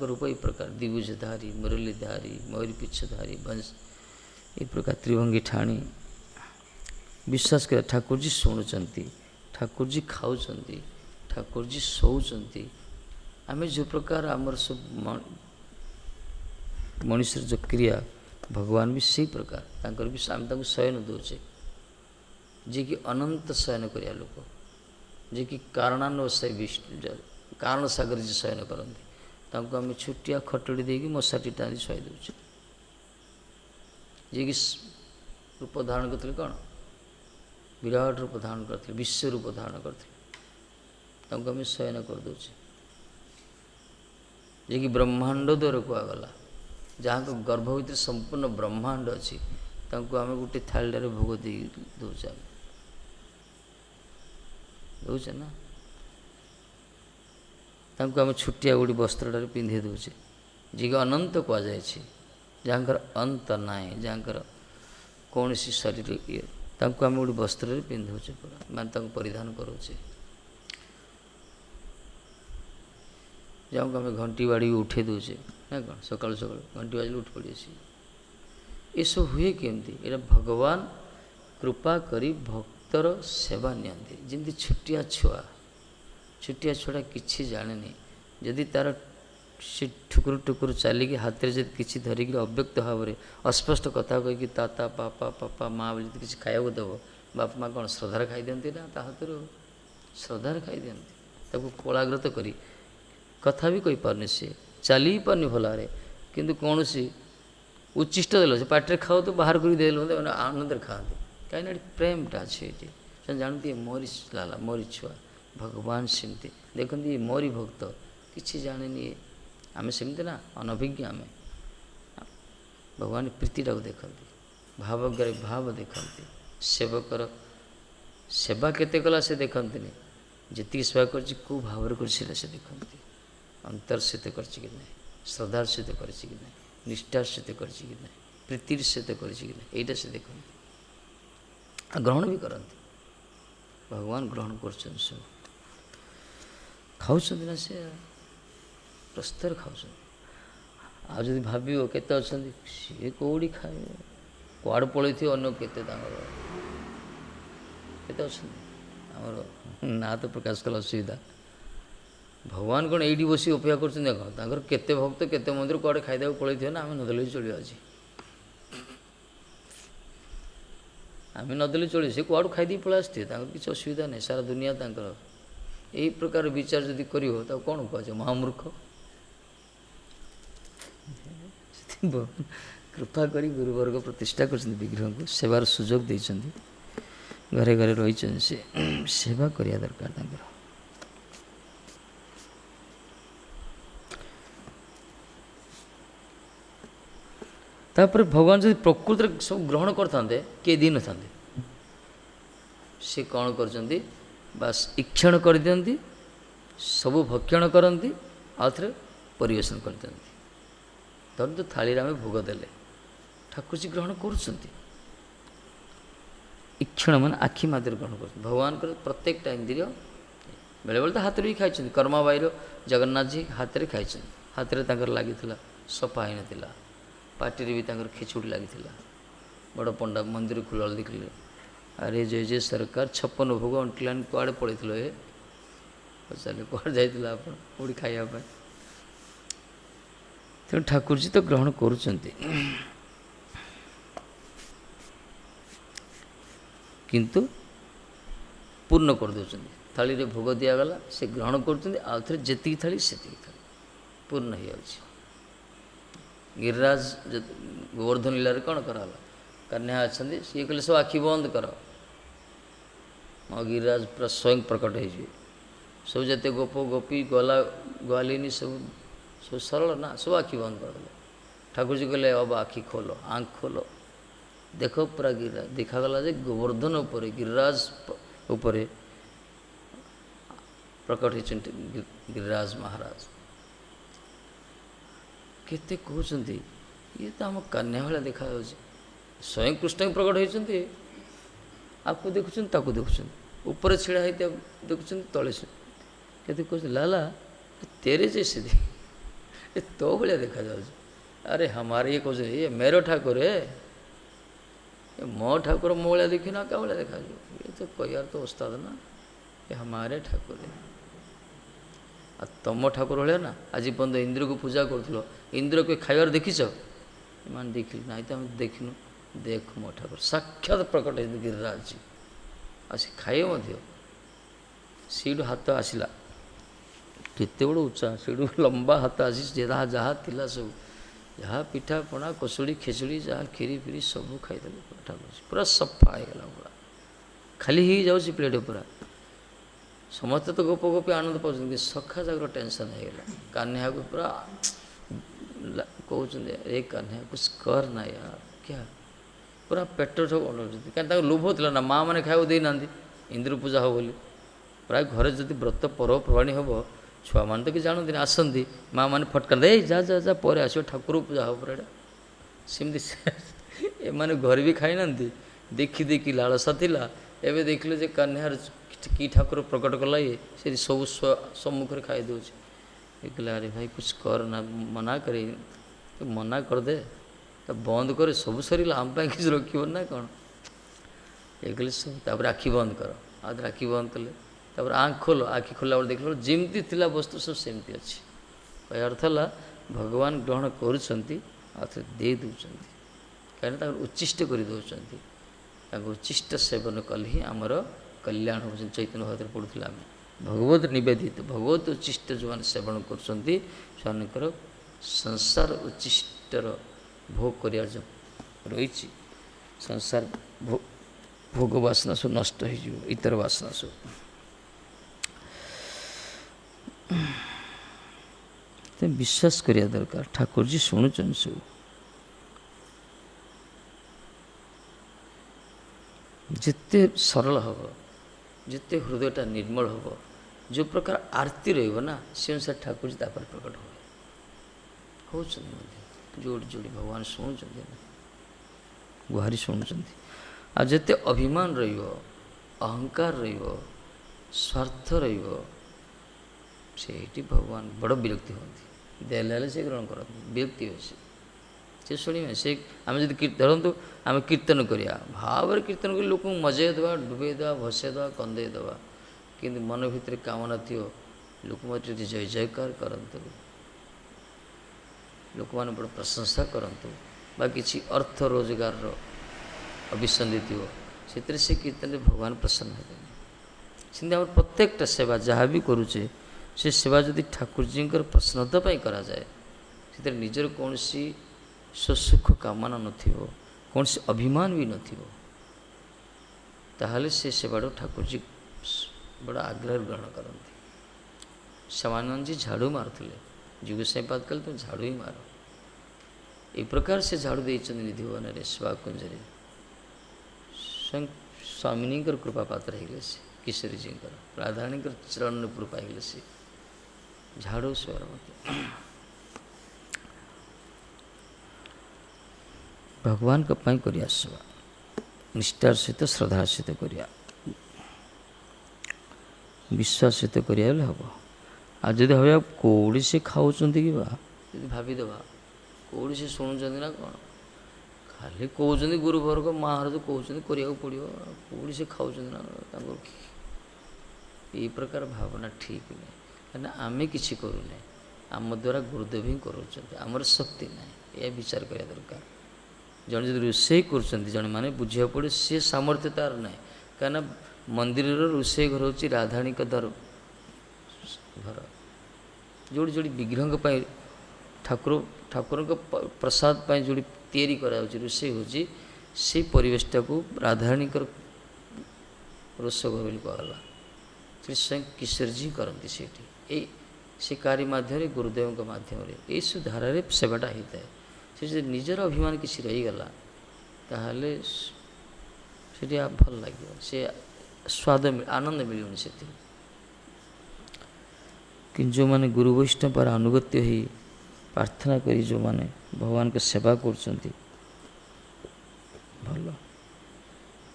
रूप ये प्रकार द्विभुजधारी मुरलीधारी मयूरी पिछधारी वंश ये प्रकार त्रिभंगी ठाणी विश्वास कर। ठाकुर जी शुणुंट, ठाकुर जी खाऊँच, ठाकुर जी शोच। आम जो प्रकार आमर सब मनुष्य जो क्रिया भगवान भी से प्रकार भी आम शयन दौचे। जी कि अनंत शयन करिया लोक, जी कि कारणान्वय कारण सागर जी शयन करती, आम छुटिया खटड़ी देकी मशाटी टाँगी शई दौचे। जी कि रूप धारण करते कौन विराट रूप धारण करते, विश्व रूप धारण करते, आम शयन करदे। जी कि ब्रह्मांड द्वारा कहगला, जहाँ को गर्भ भर संपूर्ण ब्रह्मांड अच्छी, आम गोटे थालीटार भोग दे दौचे दौचे ना। आम छुटिया गोटे वस्त्रटार पिंधे दौचे, जी कि अनंत कहुए, जहाँकर अंत ना, जहाँकर कौन सी शरीर ये आम गोटे वस्त्र पिंधे पूरा माने परिधान करोचे। जहाँ को आम घंटी बाड़ी उठे दौचे ना, कौन सकाल सकाल घंटी बाजिले उठ पड़ी। ये सब हुए केमती, ये भगवान कृपा करी भक्तर सेवा नियंती। जमी छुटिया छुआ किसी जाने, जदि तार से ठुकुर ठुकुर चलिकी हाथ में जब किसी धरिकी अव्यक्त भाव में अस्पष्ट कथा कहीकि ताता पापा पापा माँ बोली किसी खाया देव, बाप माँ कौन श्रद्धार खाई दिखती ना, ता हाथ श्रद्धार खाई दिखती, कोलाग्रत करी कथा भी कही पारनी, सी चली ही पारनी भलारे, किंतु कौन सी उच्चिष्ट देल से पाटे खाओ तो बाहर कर दे मैंने आनंद खाते कहीं प्रेमटा अच्छे ये जानती है। मोरी लाला मोरी छुआ भगवान सेमती देखते ये मोरी भक्त किसी जाने आम सेमती ना अनभिज्ञ आम भगवान प्रीतिटा देखती भावज्ञ भाव देखती सेवकर सेवा केते कला से देखती जी सेवा कर भाव से देखती अंतर सहित कर श्रद्धार सहित कर निष्ठार सहित कर प्रीतिर सहित कर से देखते ग्रहण भी करती भगवान ग्रहण कर सब खाऊ ना से प्रस्तर खाऊ आज भाव केते अच्छा सी कौड़ी खाए कुआड़ पलि अन्न केते आमर ना तो प्रकाश कला असुविधा भगवान कौन ये बस अपेक्षा कर केते भक्त केते मंदिर कुआड़े खाईदे पलि ना आम नदेले चलिए आज आम नदेले चलिए सी कुआड़ खाईदे पलि आसते किसी असुविधा नहीं सारा दुनिया यही प्रकार विचार जदि कर कौन कह महामूर्ख कृपा करी गुरुवर्ग प्रतिष्ठा कर विग्रह को सेवार सुजोग देते घरे घरे रही से सेवा करिया दरकार तापर भगवान जब प्रकृति सब ग्रहण करते किए दी न था सी कौन कर बास ईक्षण कर दियंती सबू भक्षण करती आउ थे परिवेशन कर दियंती धरतु थाली आम भोग देले ठाकुर जी ग्रहण करुँच ईक्षण मान आखि माध्यम ग्रहण कर भगवान प्रत्येक इंद्रिय बेले बेले तो हाथ भी खाई कर्माबाईर जगन्नाथ जी हाथ में खाई हाथ में लगी सफा ही ना पार्टी भी खिचुड़ी लगी बड़ पंडा मंदिर खुला देखिले अरे जय जय सरकार 56 भोग अंटलान कुआड़े पड़े पचारे कुआड़े जाइए आप कौटी खाइबा तेणु ठाकुर जी तो ग्रहण करुँच किंतु पूर्ण कर दौरान थाली रे भोग दिगला से ग्रहण कर जी थाली से थाली पूर्ण हो जाए गिरिराज गोवर्धन लीला कौन कराला कन्या अच्छा सी कहले सब आखि बंद कर मो गिरिराज पूरा स्वयं प्रकट हो सब जिते गोप गोपी गला ग्वालिनी सब सब सरल ना सब आखि बंद कर दे ठाकुर जी कहले अब आखि खोलो आँख खोलो देख पूरा गिरिराज देखागला जे गोवर्धन उपर गिरिराज उपर प्रकट होती गिरिराज महाराज केते कहते ये तो आम कन्या भाया देखा स्वयं कृष्ण प्रकट होती आपको देखुं ताकू देखुं ऊपर छिड़ा होता देखुं तले केते कहते लाला तेरे जैसे ये तो भाया देखा जाए अरे हमारे ये कहते ये मेरो ठाकुर है ये मो ठाकुर मो भाया देखी ना क्या भाया देखा जाए ये तो यार तो उस्ताद ना ये हमारे ठाकुर है आ तुम ठाकुर भाया ना आज पर्यटन इंद्र को पूजा करो इंद्र को खाइबार देखीच मान देखिल ना तो आम देखनु देख मो ठाकुर साक्षात प्रकट है गिरिराज जी आसी खाइए सीडू हाथ आसला केते बड़ उच्चा सीडू लंबा हाथ आसी जहाँ जहाँ थिला सब जहाँ पिठा पଣା कसूड़ी खेचुड़ी जहाँ खीरी फिरी सब खाईदे ठाकुर पूरा सफा होगा पूरा खाली ही जाऊँगी प्लेट पूरा समस्त तो गोप गोपी आनंद पाँच सखा जागर टेंशन होगा कान्हा को पूरा कहते अरे कान्हा कुछ कर ना यार क्या पूरा पेट कहीं लोभ था ना माँ मैंने खाया दे ना इंद्र पूजा हो बोली प्राय घरे जब व्रत पर्वप्रवाणी हम छुआ मैंने तो कि जानते आसती माँ मैंने फटका दे जा जा जा पर आस ठाकुर पूजा हम पूरा सेमती एम घर भी खाई ना देखी देखी लालसा थिला एवं देखिले जे कान्हार कि ठाकुर प्रकट कला ये से सब सम्मुखें खाई दे कहले अरे भाई कुछ कर ना मना करे तो मना कर दे तो बंद कर सब सरीला आम किसी रखी ना कौन ये कहले सब तापर आखि बंद कर आधे आखि बंद कले तापर आँख खोल आखि खोला बेले देख जमती थिला वस्तु सब सेमती अच्छी कह अर्थ है भगवान ग्रहण करुँचे आउे दे दूसरी कहीं उच्चिष्ट कर दौरान उच्चिष्ट सेवन कले ही आमर कल्याण हो चैतन्य भाव पढ़ुला आम भगवत निवेदित भगवत उच्चिष्ट जो मैंने सेवन कर संसार उच्चिष्टर भोग कर रही संसार भोग वासना सब नष्ट हो इतर वासना सब तो विश्वास करिया दरकार ठाकुर जी शुणुचन सब जिते सरल हम जिते हृदयटा निर्मल हम जो प्रकार आरती रहा से अनुसार ठाकुर जी तापर प्रकट हो जोड़ी जोड़ी भगवान शुणुंट गुहारी शुणुंट आ जिते अभिमान अहंकार स्वार्थ से भगवान बड़ विरक्ति होती देले से ग्रहण करते विरक्ति हो से शुणे से आम जब धरतु आम कीर्तन करिया भाव कीर्तन कर लोक मजे देवा डुबे देवा भसे देवा कंदे देवा कि मन भितर कामना थी लोक मत जय जयकार करतु लोक मैंने बड़ प्रशंसा करतु बा किसी अर्थ रोजगार अभिसंधि थी से कीर्तन भगवान प्रसन्न हे सेमती आम प्रत्येकटा सेवा जहाँ भी करुचे से सेवा जदि ठाकुर जी प्रसन्नता करा जाए से निजर कौन स्वसुख कामना नथिबो कौन अभिमान भी नथिबो ताहले से सेवाटा ठाकुर जी बड़ा आग्रह ग्रहण करती श्यामानंद जी झाड़ू मारुले जुग साईपाद कल तुम झाड़ू ही मार ये प्रकार से झाड़ू देते निधि भवन सेवाकुंजरे स्वामिनी कृपा पात्र है से किशोरी जी राधाराणी चरण कृपा है से झाड़ू स्वर भगवान करिया सेवा निष्ठार सहित श्रद्धार सहित करिया विश्वास सहित करिया हम आज भाव कौड़ी से खाऊँ कि भावीदवा कौड़ी से शुणुं ना कौन खाली कहते गुरु वर्ग महाराज कहते करा पड़ो कौड़ी से खाऊँ ना ये प्रकार भावना ठीक नहीं कहीं आम कि करूना आम द्वारा गुरुदेव ही कर शक्ति ना यह विचार करा दरकार जड़े जो रोसे कर मैंने बुझा पड़े सी सामर्थ्य तार ना कहीं मंदिर रोसे घर हूँ राधाणी घर जोड़ी जोड़ी विग्रह ठाकुर ठाकुर प्रसाद जोड़ी तैयारी करा रोसे हूँ से परिवेशटा को राधाराणी रोष घर कहला श्री स्वयं किशोर जी करती से कार्य मध्यम गुरुदेव मध्यम ये सब धारा सेवाटा होता है से निजर अभिमान किसी रहीगला ताहले से भल लगे से स्वाद आनंद मिलूनी से कि जो माने गुरु वैष्णव पर अनुगत्य ही प्रार्थना करी जो माने भगवान के सेवा कर भल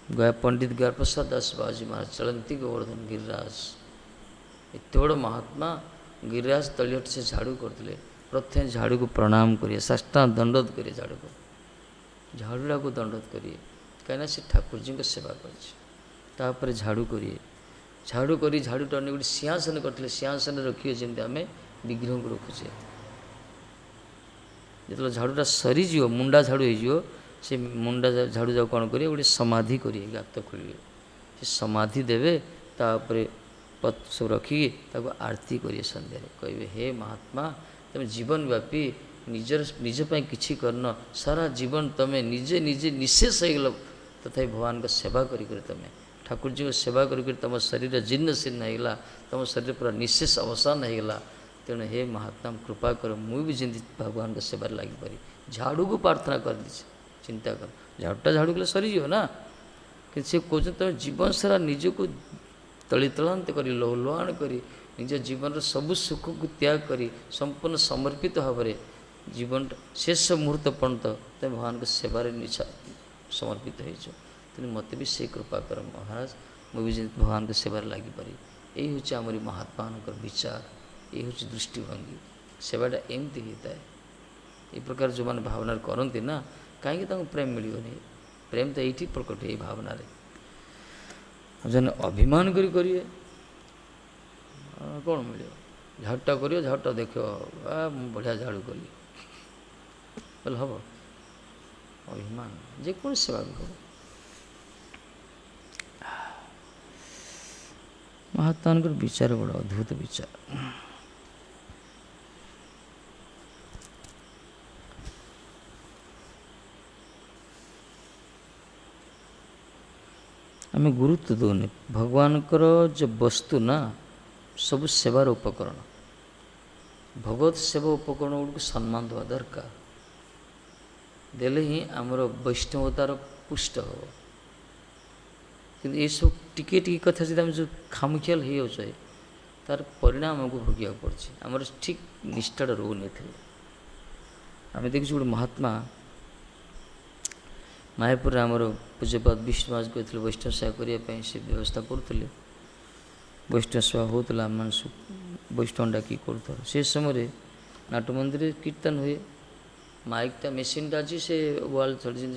गया पंडित गया प्रसाद दास बाबाजी महाराज चलती गोवर्धन गिरिराज एत बड़ महात्मा गिरिराज तलिहट से झाड़ू करते प्रथम झाड़ू को प्रणाम करिए साष्टांग दंडोत करिए झाड़ू को झाड़ूटा को दंडोत करिए कहीं से ठाकुर जी को सेवा कर झाड़ू करिए झाड़ू कर झाड़ू टर्न गोटे सिंहासन करते सिंहासन रखिए जमी आम विग्रह को रखुचे जो झाड़ूटा सरीज मुंडा झाड़ू हो से मुंडा झाड़ू जाओ कौन करिए गोटे समाधि करिए गात खोलिए से समाधि देवे तापर पत सब रखिए आरती करिए संध्या कहे हे महात्मा तुम जीवन व्यापी निजर निजपाई किसी करन सारा जीवन तुम्हें निजे निजे निशेष हो गल तथा भगवान का सेवा करी तुम ठाकुर जी को सेवा करी तुम शरीर जीर्ण शीर्ण होगा तुम शरीर पूरा निशेष अवसान होगा तेणु हे महात्मा कृपा कर मुझे जमी भगवान का सेवार लगी पारि झाड़ू को प्रार्थना कर दीजिए चिंता कर झाड़ूटा झाड़ू कले सरीज ना कि सी कहते तुम जीवन सारा निजको तलितलांत कर लोहाण कर निज जीवन सबु सुख को त्याग करी संपूर्ण समर्पित भाव में जीवन शेष मुहूर्त पर्यंत तुम भगवान के सेवार निशा समर्पित हो तेणु मत भी से कृपा कर महाराज मुझे भगवान के सेवार लगी पारि यही हूँ आमरी महात्मा विचार ये हूँ दृष्टिभंगी सेवाटा एमती होता है ये प्रकार जो मैंने भावना करती ना कहीं प्रेम मिलनी प्रेम तो ये प्रकट है भावना जन अभिमान करिए कौन मिले झाड़टा कर झाड़टा देख बढ़िया झाड़ू कली बोले हम अभिमान जेको सेवा भी हम महात्मा विचार बड़ा अद्भुत विचार आम गुरुत्व दौने भगवान जो वस्तु ना सब सेवार उपकरण भगवत सेवा उपकरण गुड़ को सम्मान देवा दरकार, देले ही आमर वैष्णवतार पुष्ट हो। कि ये सब टिके टिके कथा जो जो खामुखियाल हो जाए तार परिणाम आमको भोगिया पड़े, आमर ठीक निष्ठा रोग नहीं थे। आम देखु गोटे महात्मा मायापुर आमर पूज्यपाद विष्णुवास कहते वैष्णव सेवा करने से व्यवस्था करुले, वैष्णव सेवा होता आम वैष्णव डाक कर से समय नाट मंदिर कीर्तन हुए, माइकटा मेसीनटा अच्छी से वाल चढ़ी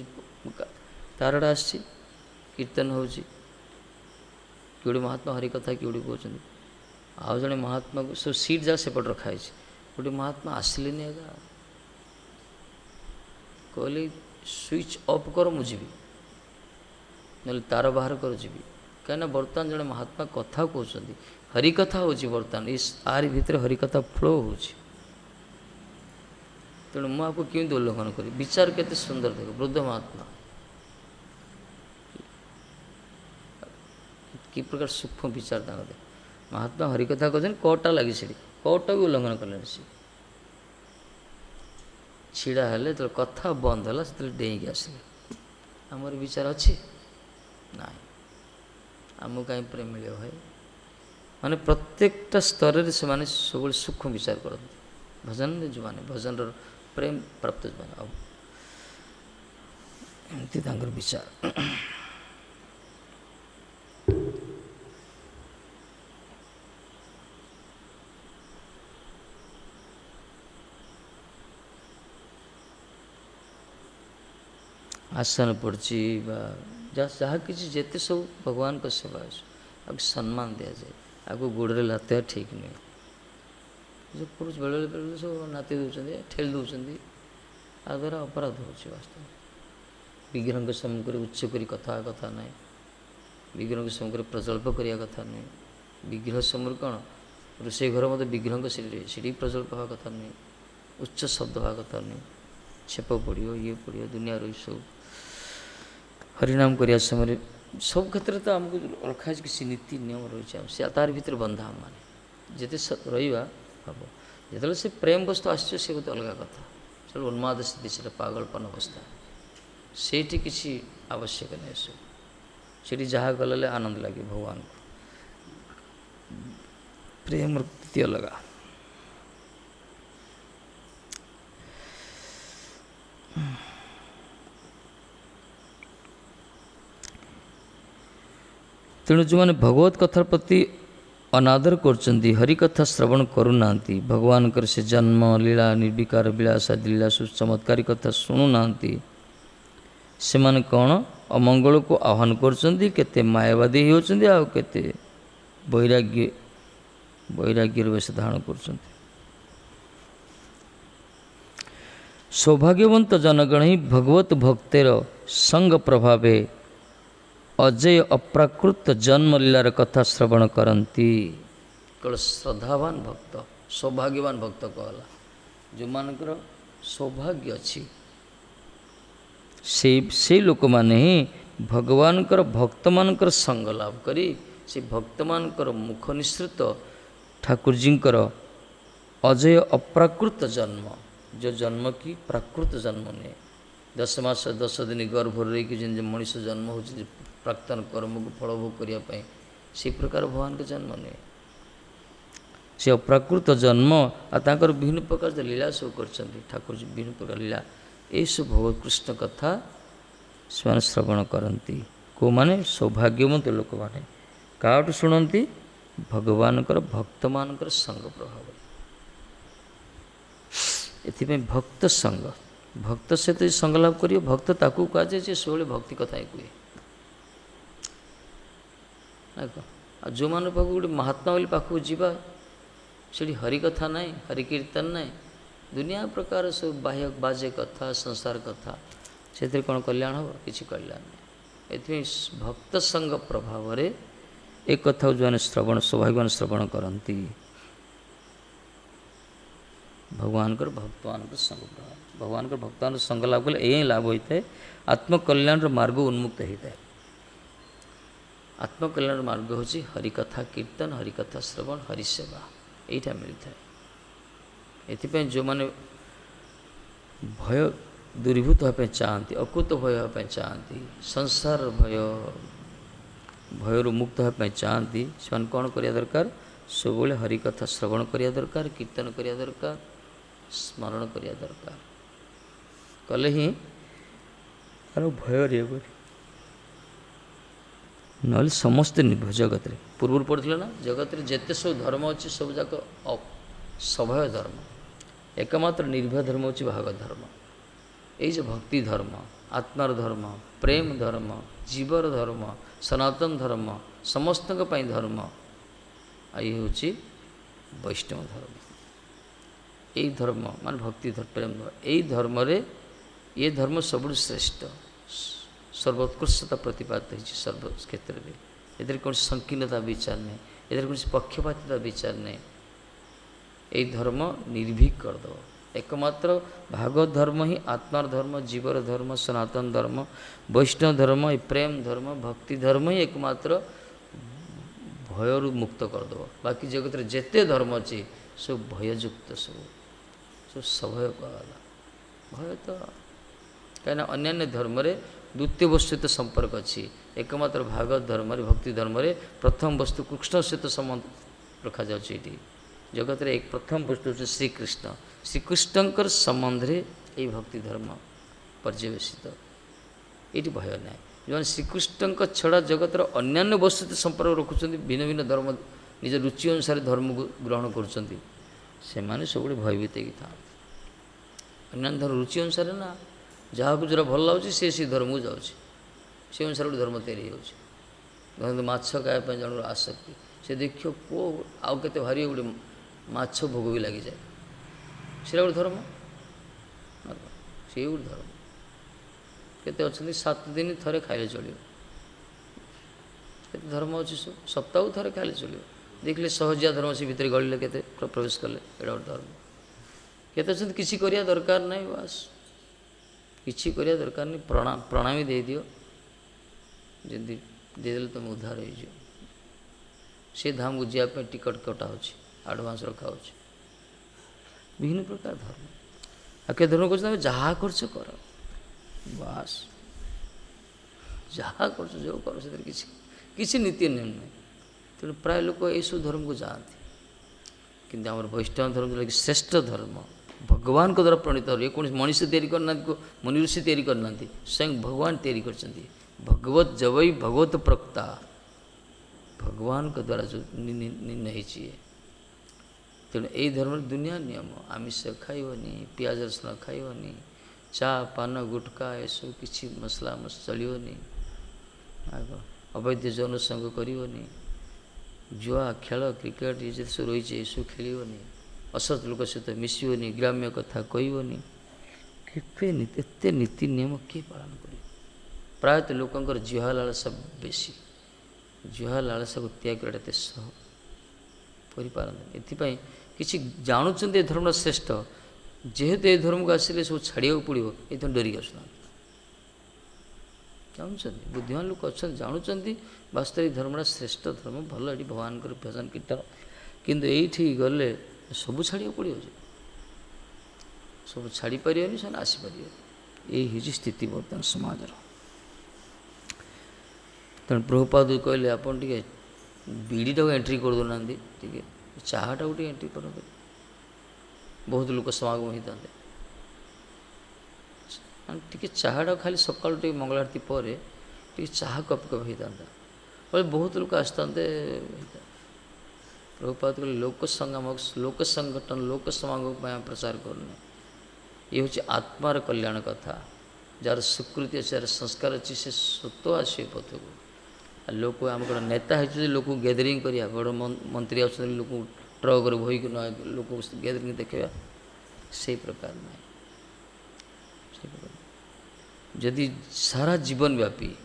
तारटा आसी कीर्तन हो किए महात्मा हरि कथा किए कहते आउ जड़े महात्मा को सब सीट जा सेपट रखाई गोटे महात्मा आसिले आगा कहले स्विच ऑफ कर मुझे ना तार बाहर कर जी कहीं बर्तमान जड़े महात्मा कथा कहते हरि कथा हो बर्तमान इस आर भितर हरि कथा फ्लो हो तेणु मुझे केमी उल्लंघन करी विचार केते सुंदर देख वृद्ध महात्मा कि प्रकार सूक्ष्म विचार देख महात्मा हरिकथा कहते कटा लगी से कटा भी उल्लंघन कले छिड़ा हेले तो कथा बंद है से डेईक आसिले आमर विचार अच्छी ना आमको कहीं प्रेम मिले भाई माने प्रत्येकटा स्तर से माने सब सूक्ष्म विचार करते भजन जो माने भजन प्रेम प्राप्त अब एमती विचार आसन पड़ी जहाँ किसी जेते सब भगवान को सेवा आपको सम्मान दि जाए आपको गोड़े लाते ठीक नहीं जो पुरुष बेले बेले सब नाति दौरान ठेली दौरान आ द्वारा अपराध हो वास्तव विग्रह के सम्मुख उच्च कर कथा कथा ना विग्रह के सम्मुख प्रजल्प करने कथा नुहे विग्रह सम्मुख कौन रोषे घर मत विग्रह को सीढ़ी प्रजल्प हवा कथा नुहे उच्च शब्द हवा कथा नुहे छेप पड़ो ये पड़ो दुनिया रही सब हरिनाम करने समय सब क्षेत्र तो आमको रखाई किसी नीति नियम रही से तार भीतर बंधा माने जिते रहा हम जो से प्रेम वस्तु आस अलग कथा चल उन्माद स्थिति से पागलपन अवस्था से किसी आवश्यक नहीं सब से जहाँ गले आनंद लगे भगवान को प्रेम वृत्ति अलग तेणु जो मैंने भगवत कथा प्रति अनादर कर हरिकथा श्रवण करूना भगवान से जन्म लीला निर्विकार विलास आदि लीला चमत्कारी कथा शुणुना से माने कौन अमंगल को आह्वान करते मायावादी होते आते वैराग्य वैराग्यर वेश धारण कर सौभाग्यवंत जनगण ही भगवत भक्तिर संग प्रभावे अजय अप्राकृत जन्म लीलार कथा श्रवण करती केवल श्रद्धावान भक्त सौभाग्यवान भक्त कहला जो मानकर सौभाग्य अच्छी से लोक माने ही भगवान भक्त मानकर संग लाभ करी से भक्त मानकर मुख निसृत ठाकुर जी अजय अप्राकृत जन्म जो जन्म की प्राकृत जन्म नहीं 10 मास 10 दिन गर्भ रही जिन मनीष जन्म हो प्राक्तन कर्म को फल भोग करने से प्रकार भगवान का जन्म नहीं से अप्राकृत जन्म आर विभिन्न प्रकार लीला सब कर ठाकुर जी विभिन्न प्रकार लीला ये सब भगवत कृष्ण कथा से श्रवण करती को माने सौभाग्यवंत लोक मैंने काठू शुणती भगवान भक्त मान संग प्रभाव ये भक्त संग भक्त से तो संग लाभ कर भक्त ताकू कहुए सब भक्ति कथा ही कहे ना जो मान पाक गोटे महात्मा बोली पाखक जावा से हरि कथा ना हरि कीर्तन ना दुनिया प्रकार सब बाह्य बाजे कथा संसार कथा से कौन कल्याण हम किसी कल्याण नहीं ये भक्त संग प्रभाव एक कथा जो मैंने श्रवण सौभाग्यवान श्रवण करती भगवान भक्तवान संग प्रभाव भगवान भक्तवान संग लाभ कले यही लाभ होता है आत्मकल्याण मार्ग उन्मुक्त होता है आत्मकल्याण मार्ग हूँ हरिकथा कीर्तन हरिकथा श्रवण हरिसेवा यहीटा मिलता है एथिपाई जो माने भय दूरीभूत होगा चाहती, अकुत भय होगा चाहती, संसार भय भयर मुक्त होगा चाहती, से कौन करिया दरकार? सब हरिकथा श्रवण करिया दरकार, कीर्तन करिया दरकार, स्मरण करिया दरकार, कले ही तार भय रही ना समस्ते निर्भय जगत रे। पूर्व पढ़े ना जगत रे जेते सब धर्म अच्छी सब जाक सभय धर्म, एकमात्र निर्भय धर्म होची भागवत धर्म। ये जो भक्ति धर्म, आत्मार धर्म, प्रेम धर्म, जीवर धर्म, सनातन धर्म, समस्त धर्म, ये हूँ वैष्णव धर्म। यही धर्म मान भक्ति धर्म, प्रेम धर्म, यही धर्म रे ये धर्म सब श्रेष्ठ सर्वोत्कृष्टता प्रतिपादित हो सर्व क्षेत्र में। इधर कौन संकीर्णता विचार नहीं, इधर कौन पक्षपातिता विचार नहीं। यही धर्म निर्भीक करद। एकमात्र भागवत धर्म ही आत्मार धर्म, जीवर धर्म, सनातन धर्म, वैष्णव धर्म, प्रेम धर्म, भक्ति धर्म ही एकमात्र भयर मुक्त करद। बाकी जगत रे जेते धर्म अच्छी सब भययुक्त, सब सभय कहला। भय तो कहीं अन्य धर्म रे द्वितीय वस्तु सहित संपर्क अच्छी, एकमात्र भागवत धर्म रे, भक्ति धर्म रे प्रथम वस्तु कृष्ण सहित संबंध रखा जाउछि। जगत रे एक प्रथम वस्तु होछि श्रीकृष्ण। श्रीकृष्णकर संबंध रे ये भक्ति धर्म पर्यवेसित, ये भय ना। जो श्रीकृष्ण छड़ा जगत अन्य वस्तु सहित संपर्क रखुच्च, भिन्न भिन्न धर्म निज रुचि अनुसार धर्म को ग्रहण करुँच, से सब भयभीत था। अन्य धर्म रुचि अनुसार ना, जहाँ को जो भल लगे सी धर्म को जाऊँच, से अनुसार गोटे धर्म तैयारी हो। माछ खायापी जन आसक्ति, से देखियो को आउ के भारी गोटे माछ भोग भी लगी जाए, से गोटे धर्म, से गोटे धर्म। केते अच्छा 7 दिन थे खाइले चलो, केते धर्म अच्छी सब सप्ताह थे खाइले चलो। देखले सहजिया धर्म से भितर गलिले केते प्रवेश कले, एटा गोटे धर्म। केते अच्छा किसी करिया दरकार नहीं, बास किसी करिया दरकार नहीं, प्रणामी दे दियो, जल्दी देदेले तुम उद्धार हो। से धाम को जावाई टिकट कटा हो, आडभांस रखा हो। विभिन्न प्रकार धर्म। आके धर्म कहते जहाँ कर कर, बास जहाँ कर जो कर, किसी नीति नियम नहीं। तेणु प्राय लोक यू धर्म को जाती, किंतु आम वैष्णव धर्म जो श्रेष्ठ धर्म, भगवान को द्वारा प्रणीत हो। कौन मनुष्य तैयारी करना, मुनि ऋषि तैयारी करना, स्वयं भगवान तैयारी कर। भगवत जवई भगवत प्रक्ता, भगवान के द्वारा जो निर्णय है। तेणु यही धर्म दुनिया नियम, आमिष खाइबनी, पियाज रसुण खाइबनी, चा पान गुटका एसब किसी मसला चलनी, अवैध जन संग करनी, जुआ खेल क्रिकेट ये सब रही है ये सब खेलनी, असत लोक सहित मिसबनी, ग्राम्य कथा कहबनी। एते नीति नियम किए पालन कर? प्रायतः लोकंर जुहा लालसा बेसी, जुहा लालसा को त्याग करते सह परिपारती। एथिपाई किसी जानुंट ए धर्म श्रेष्ठ, जेहेतु ये धर्म को आसिले सब छाड़ा पड़ो, ये डरिक आसुना। जानते बुद्धिमान लोक अच्छा जानुंट वास्तविक धर्मटा श्रेष्ठ धर्म, भल ये भगवान भजन कीर्तन, किंतु ये गले सब छाड़ा पड़ो, सब छाड़ी पारे से आसीपर। यही हूँ स्थिति बर्तमान समाज। तेणु प्रभुपाद कहले आप बीड़ीटा को एंट्री कर दौना, टे चाहटा गोटे एंट्री कर, बहुत लोक समागम होता। टे चाहटा खाली सका मंगल आरती पर चाह कप कप होता, बहुत लोक आसता। प्रभुपाद कहले लोक संगठन लोक समागम प्रचार करने, ये हूँ आत्मार कल्याण कथा। जार स्वीकृति अच्छे, जार संस्कार अच्छी, से स्वतः आस पथ को। लोक आम कौन नेता है लोक गैदरिंग करिया, बड़ मंत्री आ लोक ट्रक बोक लोक गैदरिंग देखा, से प्रकार नहीं। जदि सारा जीवन व्यापी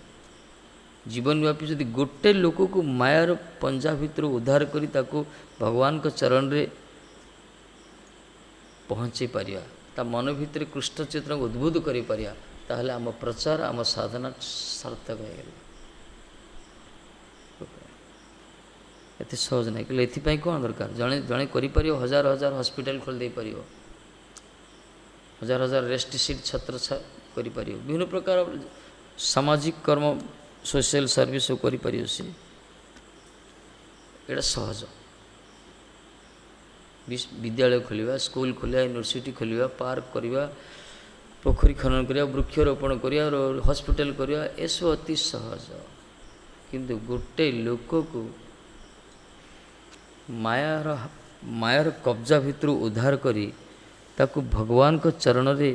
जदि गोटे लोक को मायार पंजा भितर उद्धार करी ताको भगवान को चरण रे पहुँचे पारिया, ता मन भितर कृष्ण चेतना को उद्बुद्ध करि पारिया, ताहले आम प्रचार आम साधना सार्थक हो। एत सहज ना कि ये कौन दरकार जड़े जड़े कर हजार हजार हॉस्पिटल खोल दे पार हजार हजार रेस्ट सीट छत्र कर विभिन्न प्रकार सामाजिक कर्म सोशल सर्विस कर सी एटा सहज विद्यालय खोलिया स्कूल खोलिया यूनिवर्सिटी खोलिया पार्क करवा पोखरी खनन करवा वृक्षरोपण करवा हॉस्पिटल करवा ये सब अति सहज किंतु गोटे लोक को मायार कब्जा भितर उद्धार करी ताकू भगवान को चरण रे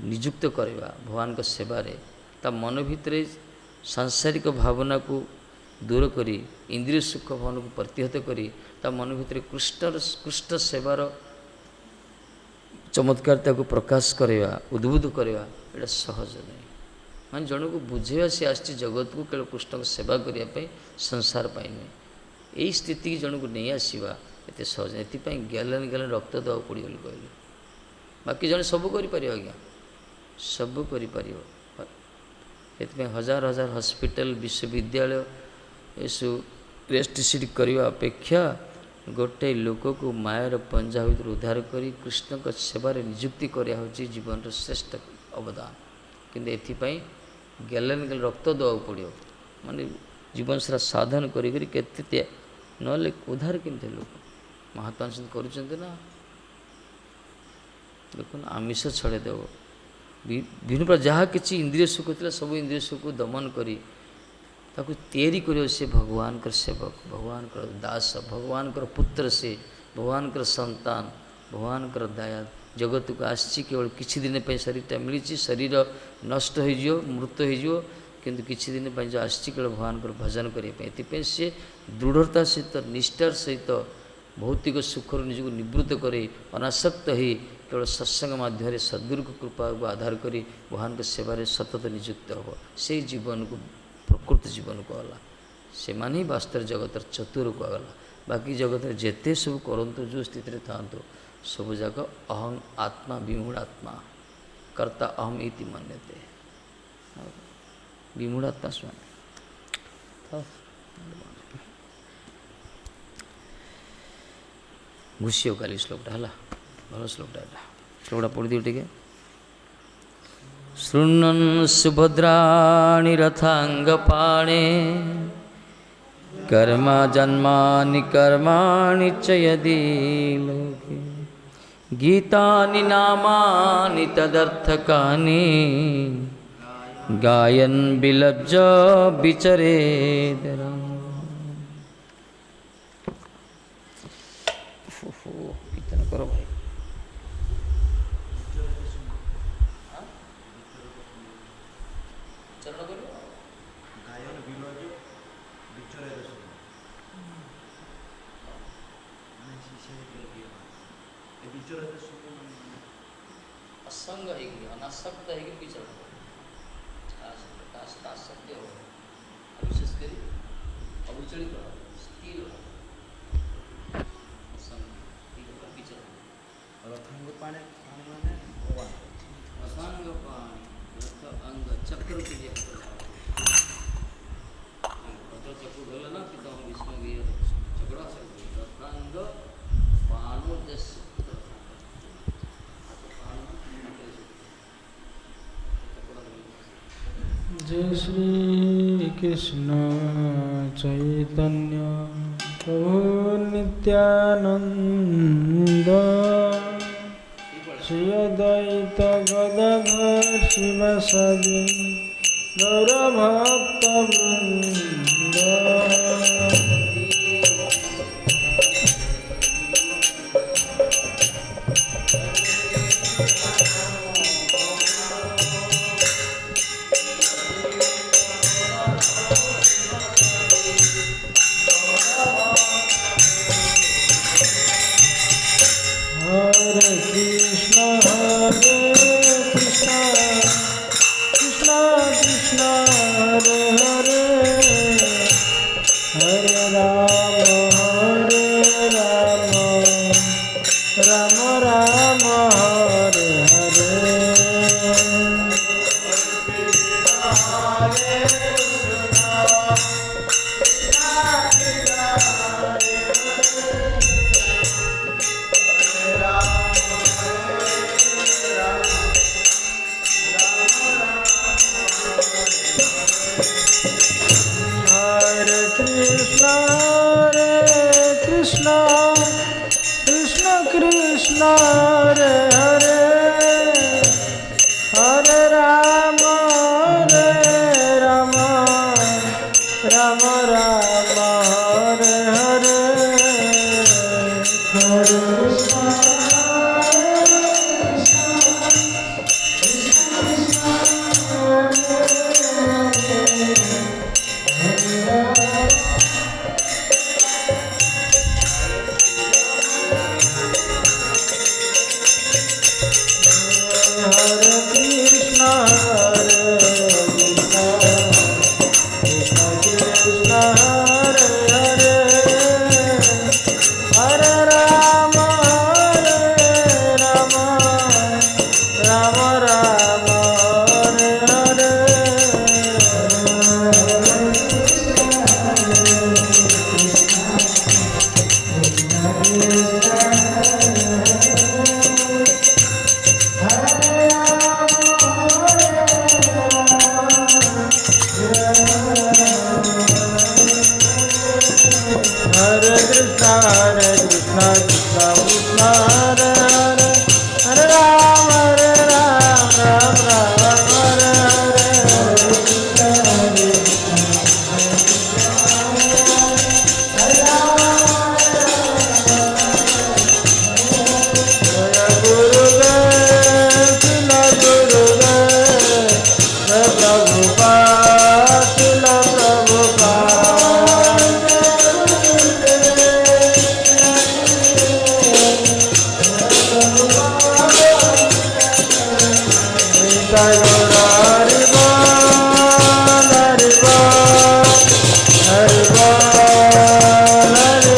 नियुक्त करवा भगवान को सेवारे ता मन भितर सांसारिक भावना को दूर करी इंद्रिय सुख भावना को प्रतिहत करी ता मन भितर कृष्ण सेवार चमत्कार को प्रकाश करवा उद्बुद्ध करवा एटा सहज नहीं मान जन को बुझेवा सी आसी जगत को केवल कृष्ण को सेवा करने संसार पाई नुहे यही स्थिति की जन को नहीं आसवा एत सहज ये गैलन गैलन रक्त देवा पड़ो कहले बाकी जन सब कर आज्ञा सब कर हजार हजार हॉस्पिटल विश्वविद्यालय ये रेस्ट सीट करने अपेक्षा गोटे लोक को मायार पंजा भर उद्धार कर कृष्ण को सेवार नियुक्ति करा जीवन श्रेष्ठ अवदान किंतु एथिपाई गैलन गैलन रक्त देवा पड़ो माने जीवन सारा साधन करते ना उद्धार केमती लोक महात्मा करुँच ना देख आमिष छड़ेदेव विभिन्न प्रकार जहाँ कि इंद्रिय सुख था सब इंद्रिय सुख को दमन करी ताकू तैयारी करियो से भगवान कर सेवक भगवान कर दास भगवान कर पुत्र से भगवान कर संतान भगवान कर दया जगत को आसी केवल किछि दिन पे शरीरटा मिली शरीर नष्ट हो मृत हो किंतु किछि दिन पे जो आसी केवल भगवान कर भजन करने सी दृढ़ता सहित निष्ठार सहित भौतिक सुखर निजक निवृत्त करे अनासक्त हो केवल सत्संग माध्यम सद्गुरु को कृपा को आधार करी भगवान के सेवार सतत नियुक्त हम से जीवन को प्रकृति जीवन को गला से माने ही वास्तव जगत चतुर को गला बाकी जगत जेते सब करंतु जो स्थिति था सब जाक अहं आत्मा विमूढ़ आत्मा कर्ता अहम इति मन्यते विमूढ़ आत्मा स्वामी घुसियो काली श्लोकटा है भल श्लोकटा श्लोकटा पढ़ी दियो टे शृण्वन् सुभद्राणि रथांगपाणे कर्म जन्मानि कर्माणि च यदि लोके गीतानि नामानि तदर्थकानि गायन् विलज्ज विचरेदरम् कीर्तन करो भाई असंग है अनासक्त है विचरण आसक्ति हो विशेष करी अविचलित स्थिर रथांग पाने माने भगवान रथांग पाने रथ अंग चक्र के लिए चक्र बोले ना कि हम इसमें भी चक्रा से रथांग पानो जैसे जय श्री कृष्ण चैतन्य प्रभु नित्यानंद श्री अद्वैत गदाधर शिवासादि गौरभक्तवृंद हरे निताय गौर हरि बोल हरि बोल हरि बोल हरि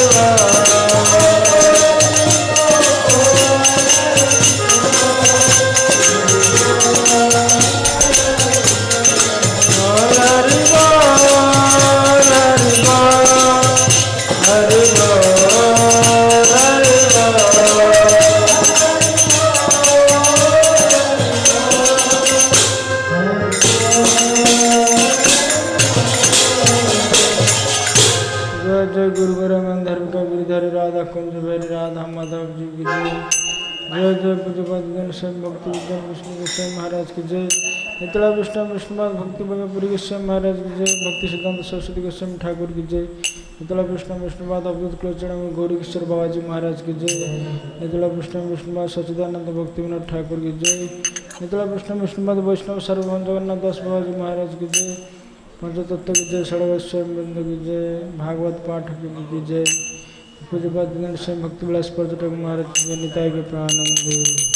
जय गुरु गोरंगन धर्म का गिरधर राधा कुंज भैरी राधा माधव जी की जय। जय जय पूज्यपाद घनश्याम भक्ति विद्वान विष्णु गोस्वामी महाराज की जय। नितला विष्णु विष्णुपाद भक्ति भगवपुरी गोस्वामी महाराज की जय। भक्ति सिद्धांत सरस्वती गोस्वामी ठाकुर की जय। नितला विष्णु विष्णुपाद अवधूत क्लोचरण गौरी किशोर बाबाजी महाराज की जय। नितला विष्णु विष्णुपाद सच्चिदानंद भक्ति विनोद ठाकुर की जय। नितला विष्णु विष्णुपाद वैष्णव सर्वभौम जगन्नाथ दास बाबाजी महाराज की जय। पंचतत्व की जय। षडवैश्वम बिंदु की जय। भागवत पाठ की जय। पूज्यपाद घनश्याम भक्ति विलास पर्यटक महाराज की जय। निताय के प्राणानंद।